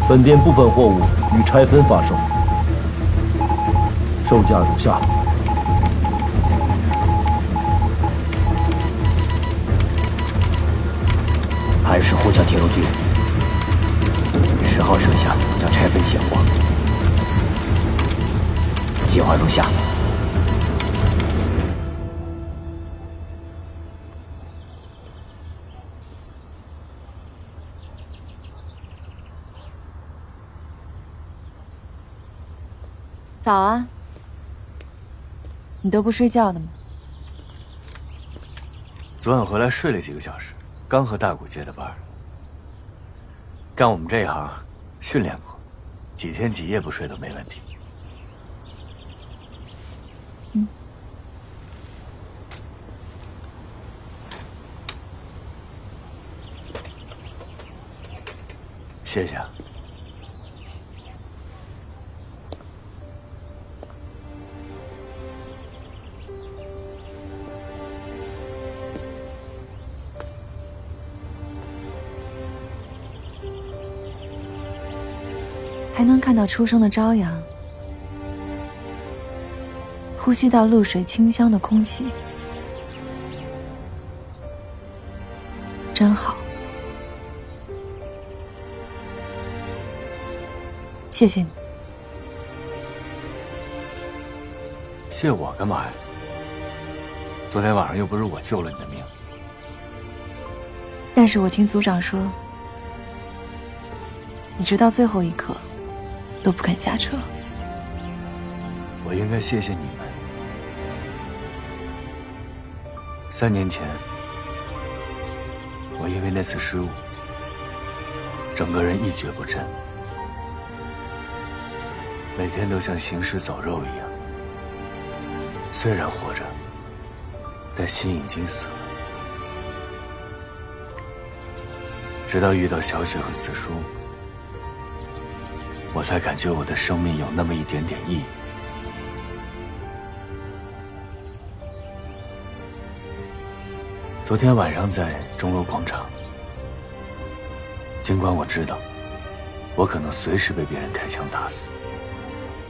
本店部分货物予拆分发售，售价如下。韩氏呼叫铁路局，10号剩下将拆分卸货，计划如下。早啊，你都不睡觉的吗？昨晚回来睡了几个小时，刚和大谷接的班。干我们这一行，训练过，几天几夜不睡都没问题。谢谢啊。还能看到初升的朝阳，呼吸到露水清香的空气，真好。谢谢你。谢我干嘛呀？昨天晚上又不是我救了你的命。但是我听组长说，你直到最后一刻都不肯下车。我应该谢谢你们。3年前，我因为那次失误，整个人一蹶不振，每天都像行尸走肉一样。虽然活着，但心已经死了。直到遇到小雪和四叔，我才感觉我的生命有那么一点点意义。昨天晚上在钟楼广场，尽管我知道我可能随时被别人开枪打死，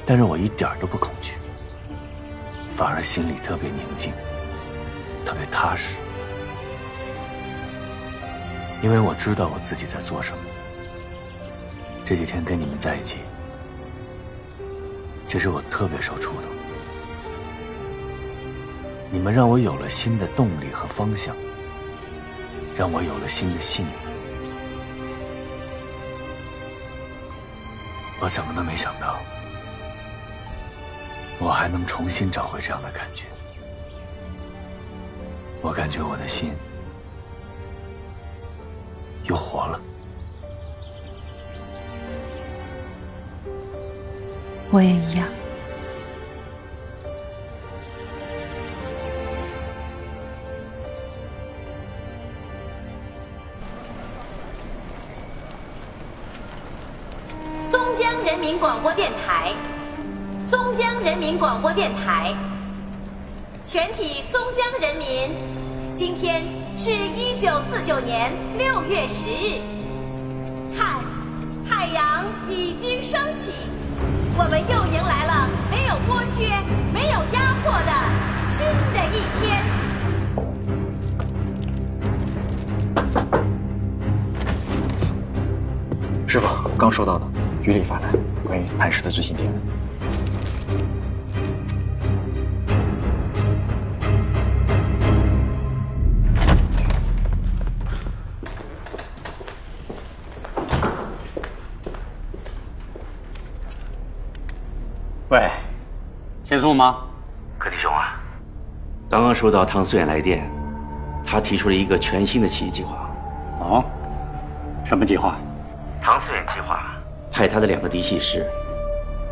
但是我一点都不恐惧，反而心里特别宁静，特别踏实，因为我知道我自己在做什么。这几天跟你们在一起，其实我特别受触动。你们让我有了新的动力和方向，让我有了新的信念。我怎么都没想到，我还能重新找回这样的感觉。我感觉我的心又活了。我也一样。松江人民广播电台，松江人民广播电台，全体松江人民，今天是1949年6月10日，看，太阳已经升起。我们又迎来了没有剥削、没有压迫的新的一天。师傅，刚收到的局里发来关于潘氏的最新电文。喂，先送吗？柯弟兄啊，刚刚收到汤思远来电，他提出了一个全新的起义计划。哦，什么计划？唐思远计划派他的2个嫡系师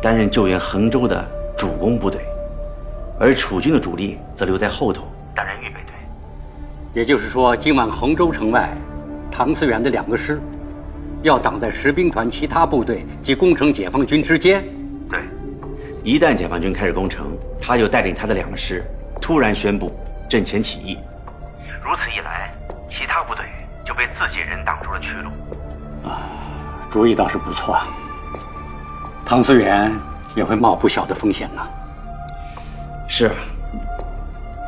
担任救援衡州的主攻部队，而楚军的主力则留在后头担任预备队。也就是说，今晚衡州城外，唐思远的2个师要挡在十兵团其他部队及攻城解放军之间。对，一旦解放军开始攻城，他就带领他的2个师突然宣布阵前起义。如此一来，其他部队就被自己人挡住了去路。主意倒是不错，唐思远也会冒不小的风险呢。是啊，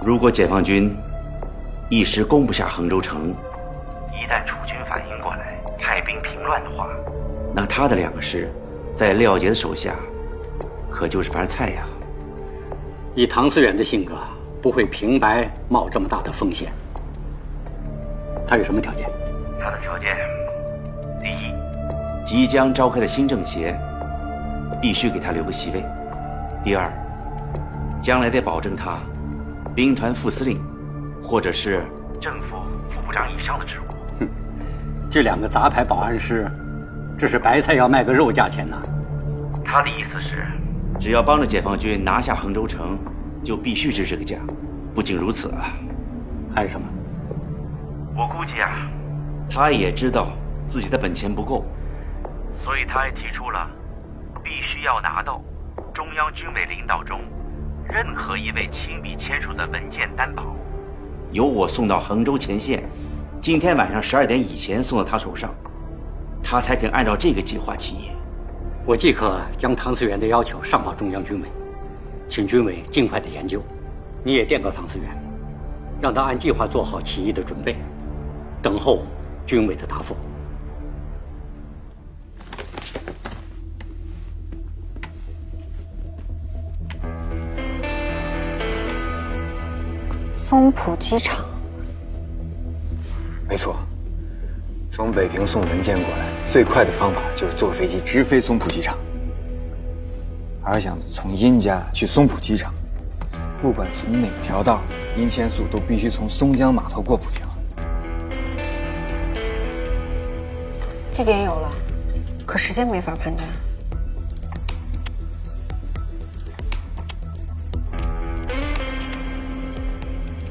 如果解放军一时攻不下衡州城，一旦楚军反应过来，派兵平乱的话，那他的2个师在廖杰的手下可就是盘菜呀。以唐思远的性格，不会平白冒这么大的风险。他有什么条件？他的条件，第一，即将召开的新政协必须给他留个席位；第二，将来得保证他兵团副司令或者是正副副部长以上的职务。这2个杂牌保安师，这是白菜要卖个肉价钱呢。他的意思是，只要帮着解放军拿下衡州城，就必须支这个价。不仅如此啊，还有什么？我估计啊，他也知道自己的本钱不够，所以他还提出了必须要拿到中央军委领导中任何一位亲笔签署的文件担保，由我送到衡州前线，今天晚上12点以前送到他手上，他才肯按照这个计划起义。我即刻将唐思远的要求上报中央军委，请军委尽快的研究。你也电告唐思远，让他按计划做好起义的准备，等候军委的答复。松浦机场。没错，从北平送文件过来，最快的方法就是坐飞机直飞松浦机场。而想从殷家去松浦机场，不管从哪条道，殷千素都必须从松江码头过浦江。地点有了，可时间没法判断。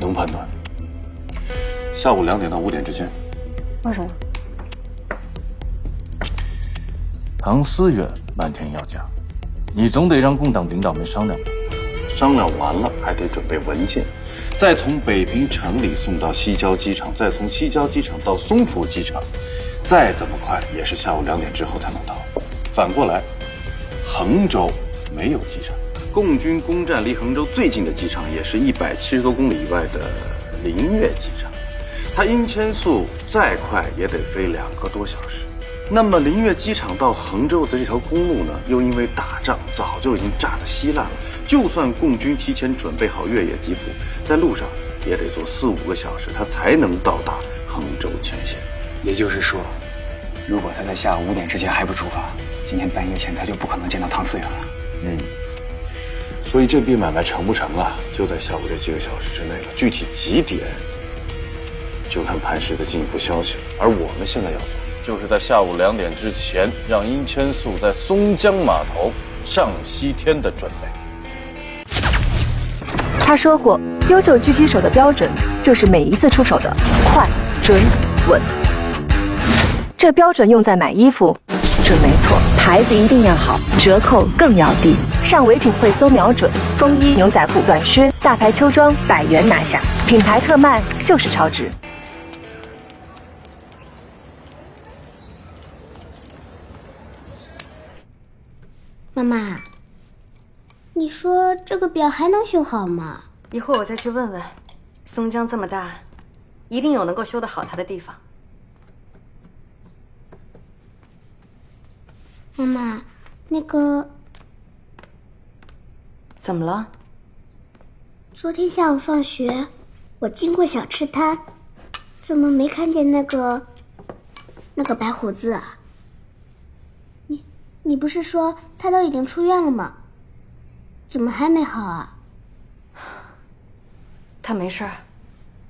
能判断，下午2点到5点之间。为什么？唐思远漫天要价，你总得让共党领导们商量吧。商量完了，还得准备文件，再从北平城里送到西郊机场，再从西郊机场到松浦机场，再怎么快也是下午2点之后才能到。反过来，衡州没有机场，共军攻占离衡州最近的机场也是170多公里以外的临岳机场，他殷千素再快也得飞2个多小时。那么临岳机场到衡州的这条公路呢，又因为打仗早就已经炸得稀烂了，就算共军提前准备好越野吉普，在路上也得坐4、5个小时，他才能到达衡州前线。也就是说，如果他在下午5点之前还不出发，今天半夜前他就不可能见到唐思远了。所以这笔买卖成不成啊，就在下午这几个小时之内了。具体几点，就看磐石的进一步消息了。而我们现在要做，就是在下午2点之前，让殷千素在松江码头上西天的准备。他说过，优秀狙击手的标准就是每一次出手的快、准、稳。这标准用在买衣服准没错，牌子一定要好，折扣更要低。上唯品会搜瞄准，风衣、牛仔裤、短靴、大牌秋装100元拿下，品牌特卖就是超值。妈妈，你说这个表还能修好吗？一会儿我再去问问。松江这么大，一定有能够修得好它的地方。妈妈，那个……怎么了？昨天下午放学，我经过小吃摊，怎么没看见那个白胡子啊？你不是说他都已经出院了吗？怎么还没好啊？他没事儿，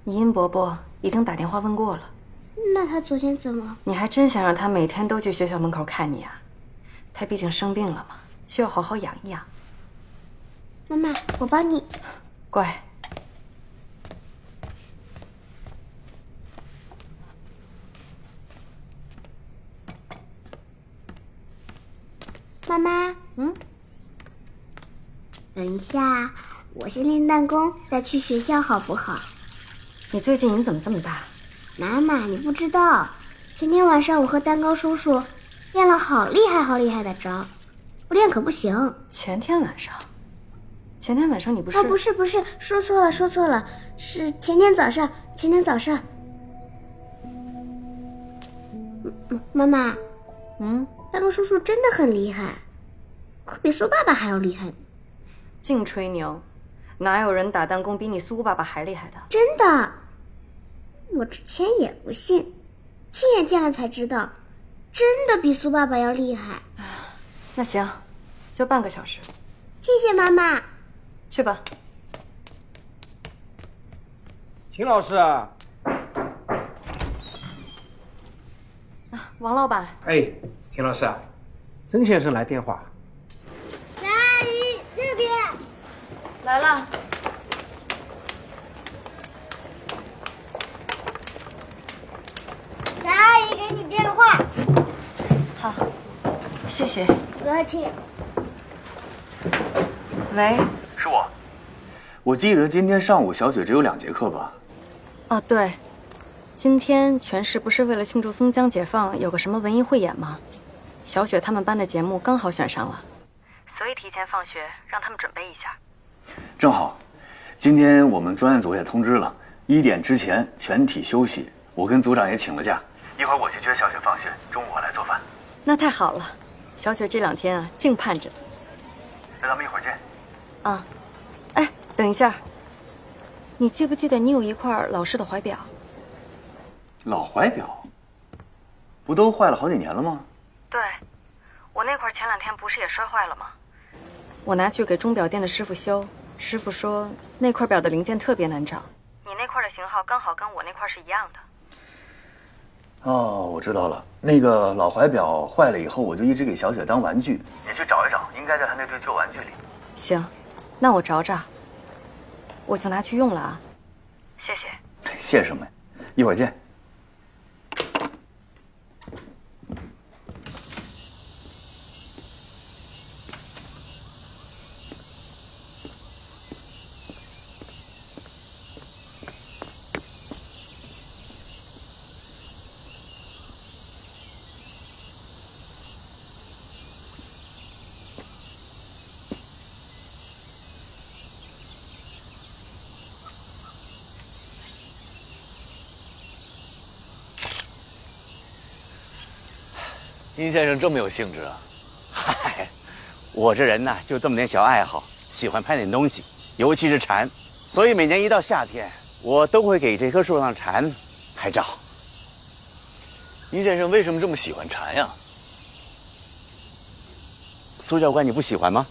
你殷伯伯已经打电话问过了。那他昨天怎么？你还真想让他每天都去学校门口看你啊？他毕竟生病了嘛，需要好好养一养。妈妈，我帮你。乖。妈妈，等一下，我先练弹弓，再去学校好不好？你最近怎么这么大？妈妈，你不知道，前天晚上我和蛋糕叔叔练了好厉害的招，不练可不行。前天晚上你不是？哦，不是，说错了，是前天早上。妈妈，蛋糕叔叔真的很厉害，可比苏爸爸还要厉害呢。净吹牛，哪有人打弹弓比你苏爸爸还厉害的？真的，我之前也不信，亲眼见了才知道，真的比苏爸爸要厉害。那行，就半个小时。谢谢妈妈。去吧。秦老师。王老板。哎，秦老师啊，曾先生来电话。张阿姨这边来了。张阿姨给你电话。好，谢谢。不客气。喂，是我。我记得今天上午小雪只有2节课吧？哦，对，今天全市不是为了庆祝松江解放有个什么文艺汇演吗？小雪他们班的节目刚好选上了，所以提前放学让他们准备一下。正好，今天我们专案组也通知了，1点之前全体休息。我跟组长也请了假，一会儿我去接小雪放学，中午我来做饭。那太好了，小雪这2天啊净盼着。那咱们一会儿见。啊，哎，等一下，你记不记得你有一块老式的怀表？老怀表？不都坏了好几年了吗？对，我那块前2天不是也摔坏了吗？我拿去给钟表店的师傅修，师傅说那块表的零件特别难找，你那块的型号刚好跟我那块是一样的。哦，我知道了。那个老怀表坏了以后，我就一直给小雪当玩具。你去找一找，应该在她那堆旧玩具里。行，那我找找，我就拿去用了啊。谢谢。谢什么呀？一会儿见。殷先生这么有兴致啊？嗨，我这人呢就这么点小爱好，喜欢拍点东西，尤其是蝉，所以每年一到夏天，我都会给这棵树上的蝉拍照。殷先生为什么这么喜欢蝉呀？苏教官，你不喜欢吗？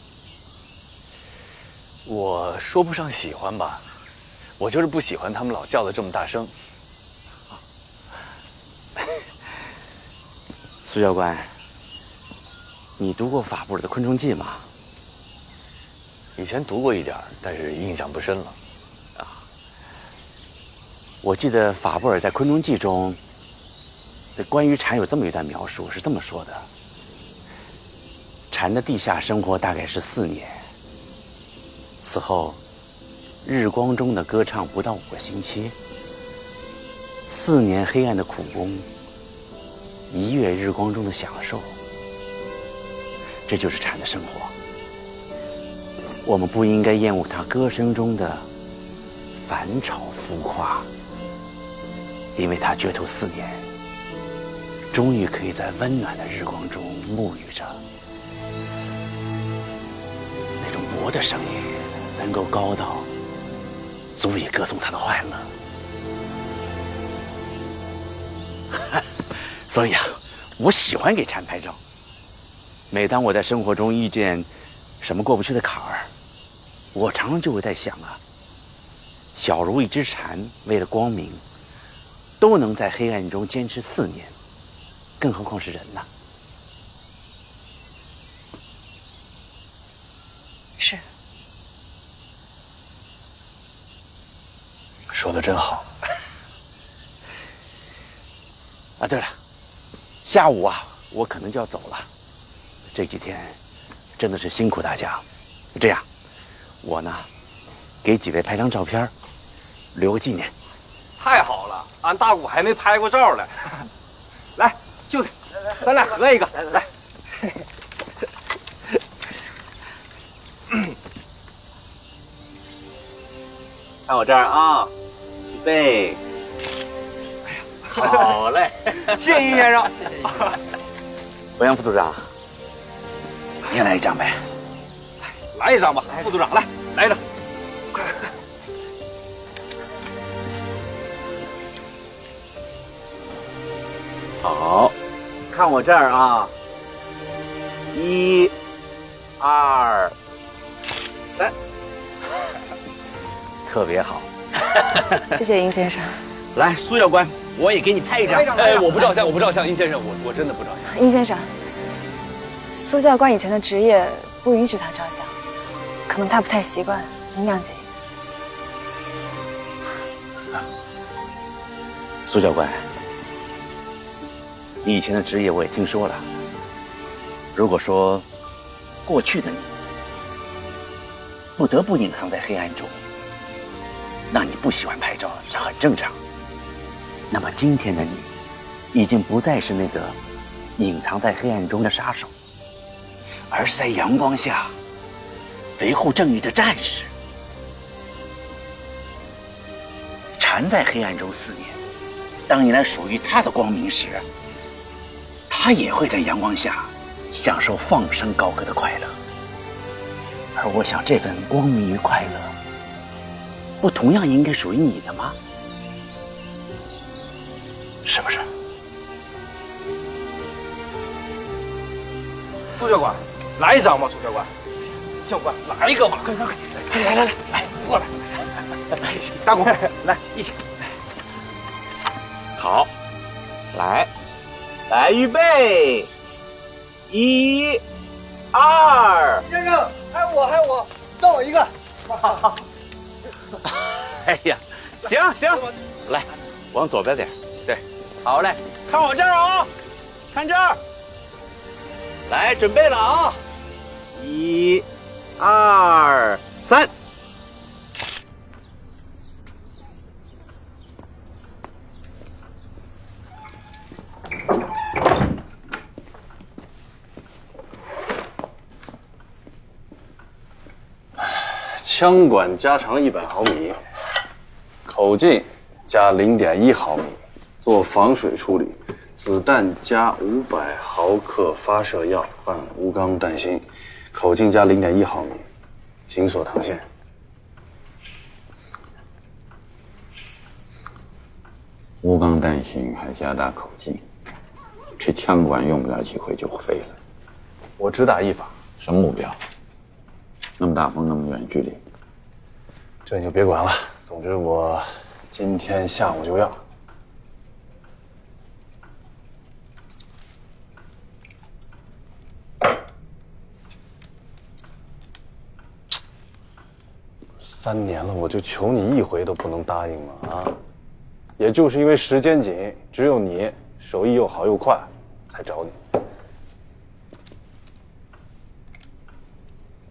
我说不上喜欢吧，我就是不喜欢他们老叫的这么大声。苏教官，你读过法布尔的《昆虫记》吗？以前读过一点，但是印象不深了。我记得法布尔在《昆虫记》中，对关于蝉有这么一段描述，是这么说的：蝉的地下生活大概是4年，此后日光中的歌唱不到5个星期，4年黑暗的苦工，1月日光中的享受，这就是蝉的生活。我们不应该厌恶它歌声中的反吵浮夸，因为它决斗4年，终于可以在温暖的日光中沐浴着。那种魔的声音能够高到足以歌颂它的快乐。所以啊，我喜欢给蝉拍照。每当我在生活中遇见什么过不去的坎儿，我常常就会在想啊，小如一只蝉，为了光明，都能在黑暗中坚持4年，更何况是人呢？是。说的真好。啊，对了，下午啊，我可能就要走了。这几天真的是辛苦大家。这样，我呢，给几位拍张照片，留个纪念。太好了，俺大姑还没拍过照呢。来，就咱俩合一个，来。看我这儿啊，预备。好嘞，谢谢于先生。欧阳副组长，你也来一张呗。来一张吧，副组长，来一张。好，看我这儿啊，1、2、3，特别好。谢谢殷先生。来，苏教官，我也给你拍一张。哎，我不照相，我不照相，殷先生，我真的不照相。殷先生，苏教官以前的职业不允许他照相，可能他不太习惯，您谅解一下。苏教官，你以前的职业我也听说了。如果说过去的你不得不隐藏在黑暗中，那你不喜欢拍照是很正常。那么今天的你，已经不再是那个隐藏在黑暗中的杀手，而是在阳光下维护正义的战士。缠在黑暗中4年，当迎来属于他的光明时，他也会在阳光下享受放声高歌的快乐。而我想，这份光明与快乐，不同样应该属于你的吗？是不是？苏教官，来一张吧，苏教官。教官，来一个吧，快，来，过来，大姑，来一起。好，来，预备，1、2。先生，还我，算我一个。哎呀，行，来，往左边点。对，好嘞，看我这儿啊，看这儿。来，准备了啊！1、2、3。枪管加长100毫米，口径加0.1毫米，做防水处理。子弹加500毫克发射药换钨钢弹芯，口径加0.1毫米，紧锁膛线。钨钢弹芯还加大口径，这枪管用不了几回就废了。我只打一发。什么目标？那么大风，那么远距离，这你就别管了。总之我今天下午就要。3年了，我就求你一回都不能答应吗？啊！也就是因为时间紧，只有你手艺又好又快，才找你。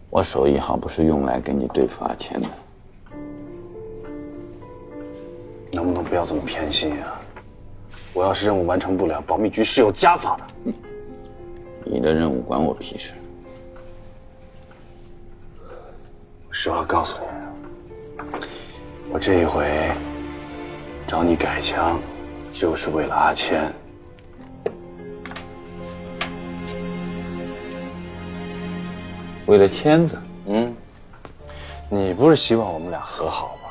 我手艺好不是用来给你对付阿谦的。能不能不要这么偏心啊？我要是任务完成不了，保密局是有家法的。你的任务关我屁事。实话告诉你，我这一回找你改枪，就是为了阿谦。为了签子？你不是希望我们俩和好吗？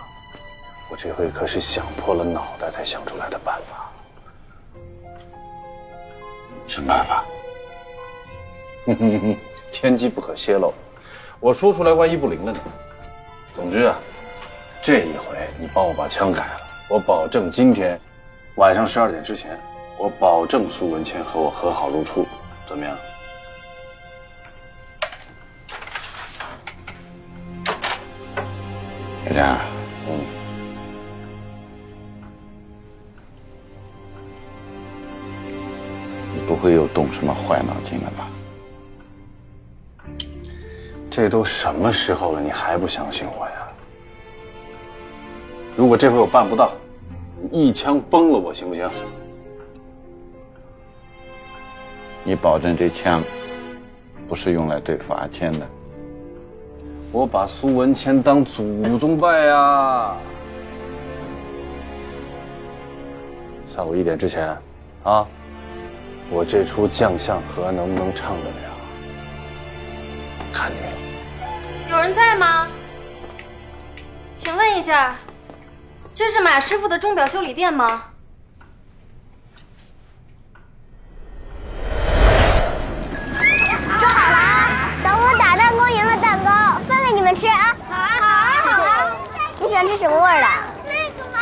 我这回可是想破了脑袋才想出来的办法。什么办法？天机不可泄露，我说出来万一不灵了呢？总之啊，这一回你帮我把枪改了，我保证今天晚上12点之前，我保证苏文谦和我和好如初，怎么样？小佳，你不会又动什么坏脑筋了吧？这都什么时候了，你还不相信我呀？如果这回我办不到，你一枪崩了我行不行？你保证这枪不是用来对付阿谦的？我把苏文谦当祖宗拜呀！下午1点之前，啊，我这出将相和能不能唱得了？看你。有人在吗？请问一下，这是马师傅的钟表修理店吗？说好了啊，等我打弹弓赢了蛋糕，分给你们吃啊！好啊，好啊，好啊！你喜欢吃什么味儿的？那个吗？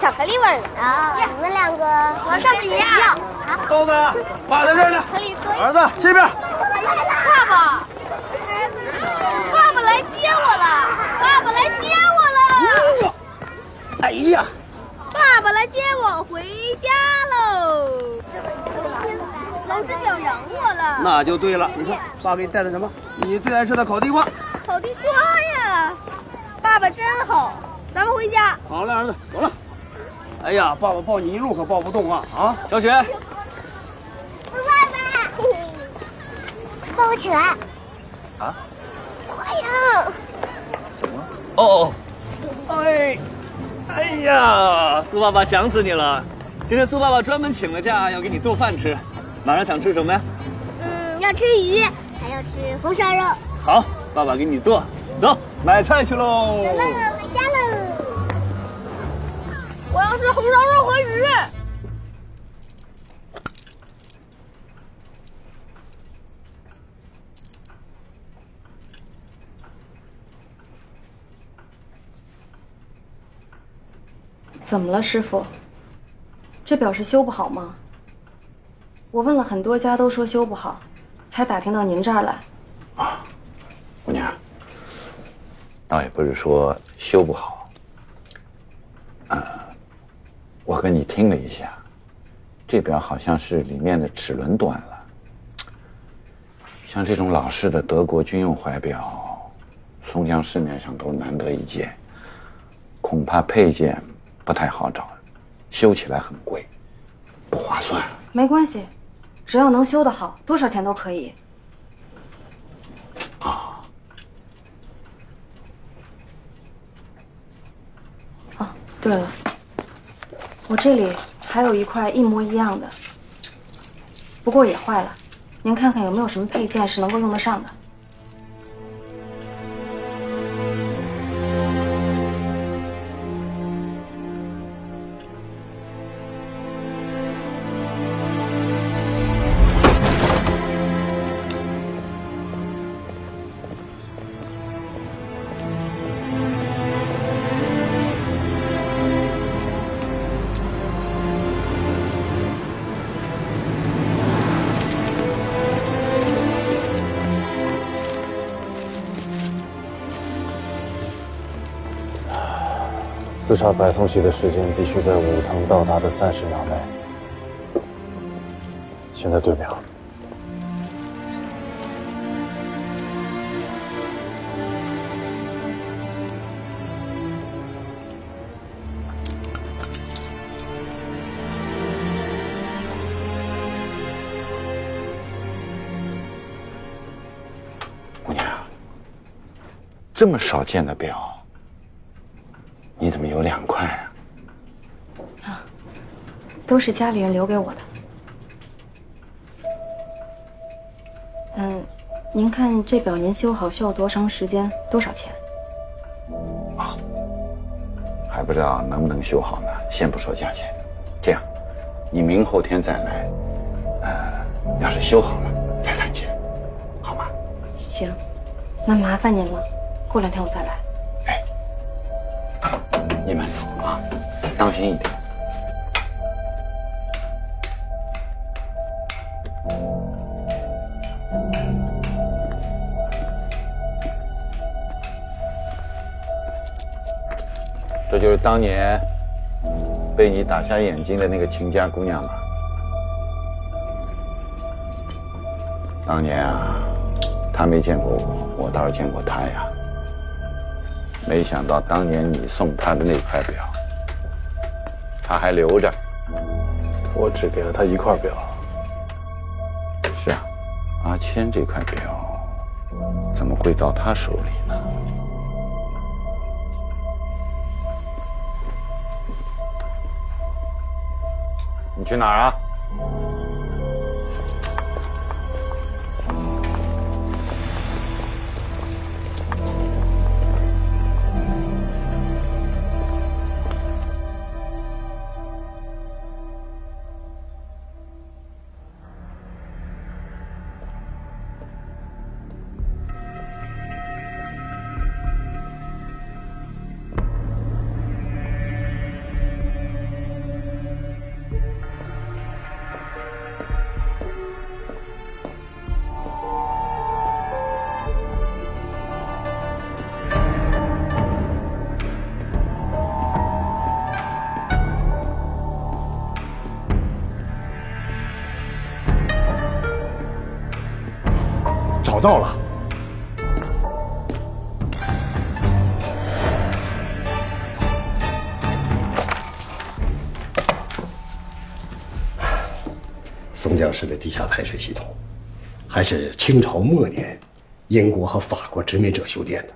巧克力味儿的啊！你们两个和上次一样。豆子，爸在这儿呢。儿子，这边。爸爸，爸爸来接我了！爸爸来接我了！哎呀，爸爸来接我回家喽！老师表扬我了。那就对了。你看，爸给你带的什么？你最爱吃的烤地瓜。烤地瓜呀！爸爸真好，咱们回家。好了，儿子，走了。哎呀，爸爸抱你一路可抱不动啊！啊，小雪，爸爸，抱我起来。啊？快呀！哦，哎呀，苏爸爸想死你了！今天苏爸爸专门请了假，要给你做饭吃。晚上想吃什么呀？要吃鱼，还要吃红烧肉。好，爸爸给你做。走，买菜去喽！走了，回家喽！我要吃红烧肉和鱼。怎么了，师傅？这表是修不好吗？我问了很多家，都说修不好，才打听到您这儿来。姑娘，倒也不是说修不好，我跟你听了一下，这表好像是里面的齿轮断了。像这种老式的德国军用怀表，松江市面上都难得一见，恐怕配件不太好找，修起来很贵，不划算。没关系，只要能修得好，多少钱都可以。哦，对了，我这里还有一块一模一样的，不过也坏了，您看看有没有什么配件是能够用得上的。刺杀白松喜的时间必须在武藤到达的30秒内。现在对秒。姑娘，这么少见的表，你怎么有2块啊？都是家里人留给我的。您看这表您修好需要多长时间？多少钱？还不知道能不能修好呢，先不说价钱。这样，你明后天再来，要是修好了再谈钱，好吗？行，那麻烦您了，过2天我再来。你慢走啊，当心一点。这就是当年被你打瞎眼睛的那个秦家姑娘吧？当年啊，她没见过我，我倒是见过她呀。没想到当年你送她的那块表，她还留着。我只给了她一块表。是啊，阿谦这块表怎么会到她手里呢？你去哪儿啊？找到了。松江市的地下排水系统，还是清朝末年英国和法国殖民者修建的，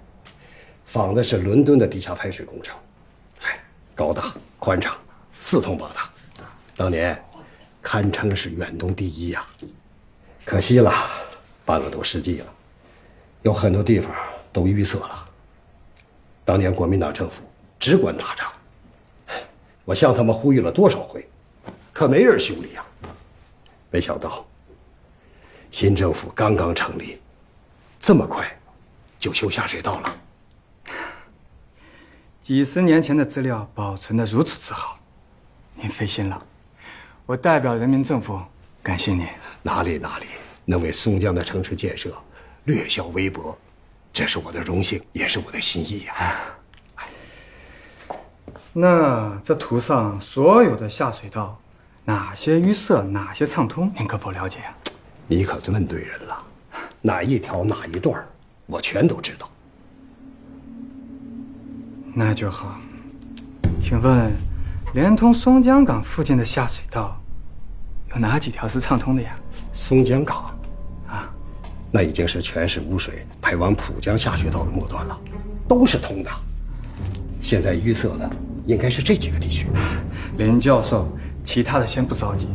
仿的是伦敦的地下排水工程。高大宽敞，四通八达，当年堪称是远东第一呀。可惜了，半个多世纪了，有很多地方都淤塞了。当年国民党政府只管打仗，我向他们呼吁了多少回，可没人修理呀。没想到新政府刚刚成立，这么快就修下水道了。几十年前的资料保存得如此之好，您费心了。我代表人民政府感谢您。哪里，能为松江的城市建设略小微薄，这是我的荣幸，也是我的心意呀。那这图上所有的下水道，哪些淤塞，哪些畅通，您可否了解呀？你可问对人了，哪一条哪一段，我全都知道。那就好。请问，连通松江港附近的下水道，有哪几条是畅通的呀？松江港，那已经是全市污水排往浦江下水道的末端了，都是通的。现在淤塞的应该是这几个地区。林教授，其他的先不着急，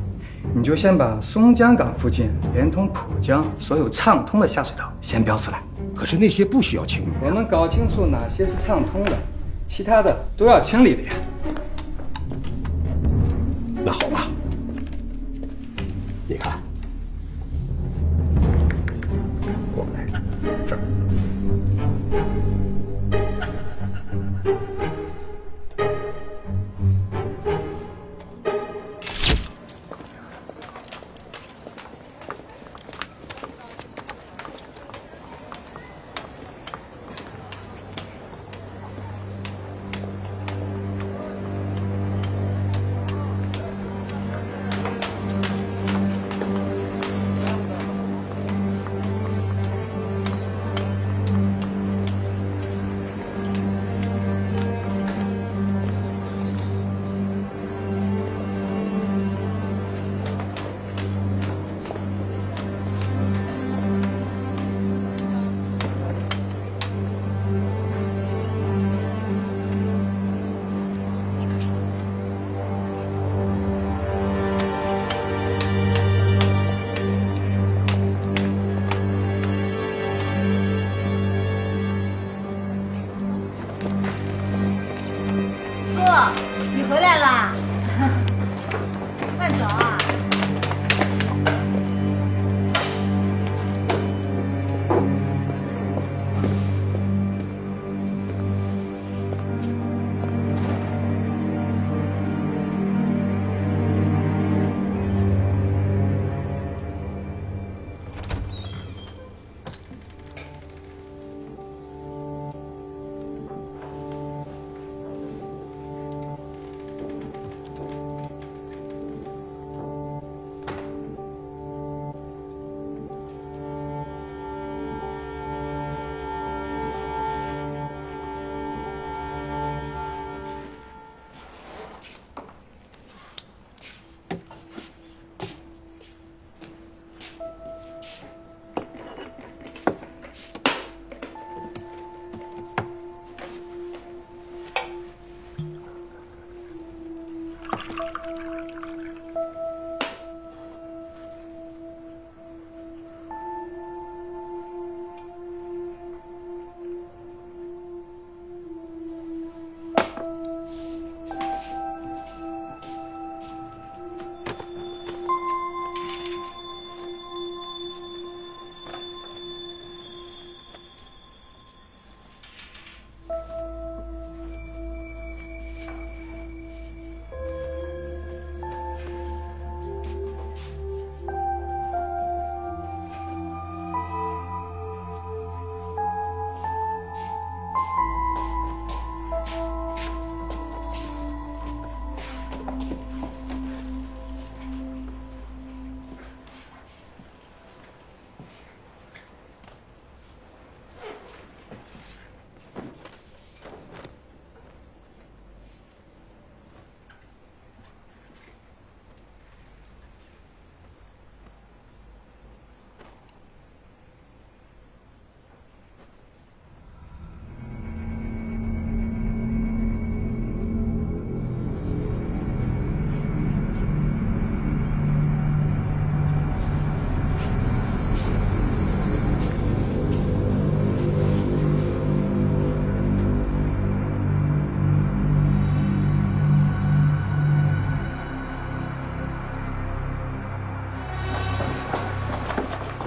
你就先把松江港附近连通浦江所有畅通的下水道先标出来。可是那些不需要清理。我们搞清楚哪些是畅通的，其他的都要清理的呀。那好吧，你看，过来这儿。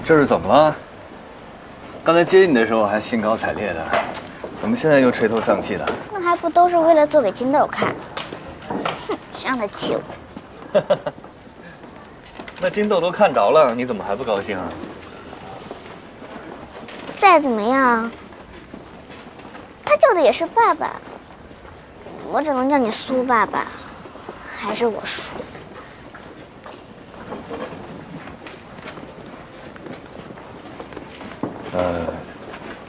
这是怎么了？刚才接你的时候还兴高采烈的，怎么现在又垂头丧气的？那还不都是为了做给金豆看？哼，谁让他气我？那金豆都看着了，你怎么还不高兴啊？再怎么样，他叫的也是爸爸，我只能叫你苏爸爸，还是我输。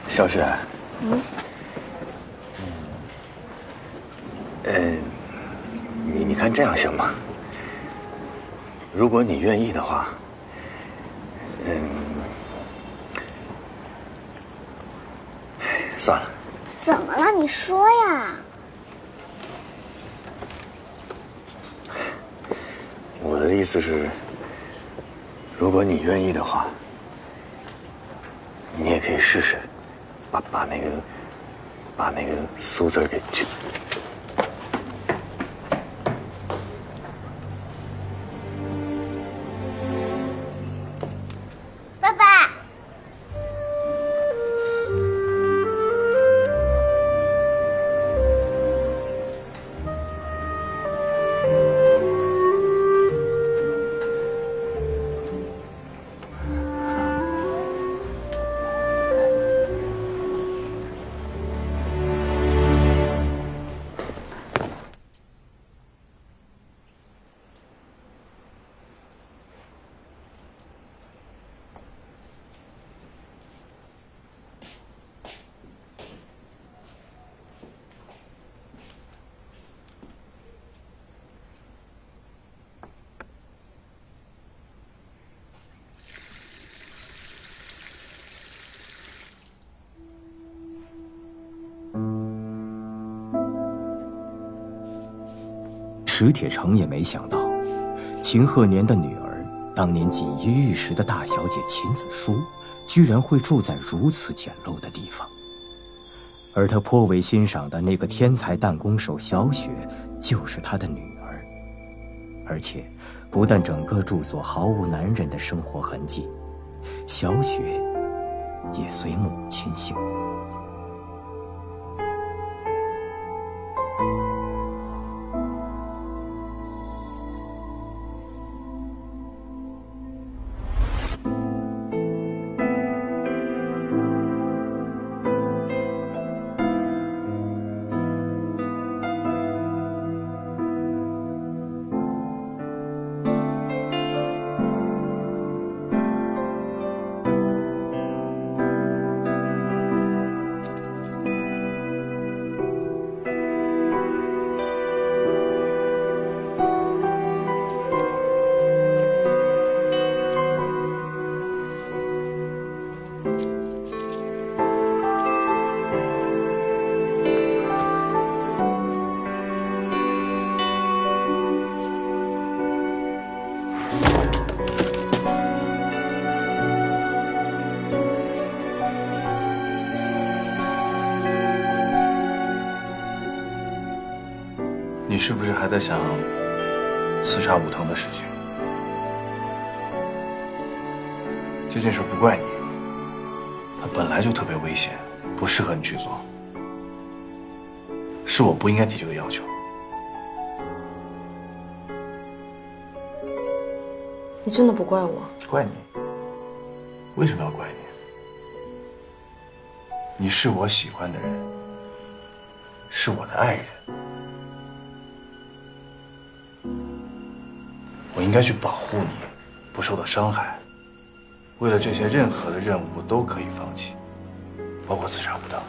小雪。你看这样行吗？如果你愿意的话，算了。怎么了？你说呀。我的意思是，如果你愿意的话，你也可以试试，把那个苏字给去。爸爸。史铁成也没想到，秦鹤年的女儿，当年锦衣玉食的大小姐秦子书，居然会住在如此简陋的地方。而他颇为欣赏的那个天才弹弓手小雪，就是他的女儿。而且，不但整个住所毫无男人的生活痕迹，小雪也随母亲姓。你是不是还在想刺杀武藤的事情？这件事不怪你，它本来就特别危险，不适合你去做。是我不应该提这个要求。你真的不怪我？怪你？为什么要怪你？你是我喜欢的人，是我的爱人。我应该去保护你，不受到伤害。为了这些，任何的任务我都可以放弃，包括刺杀武藤。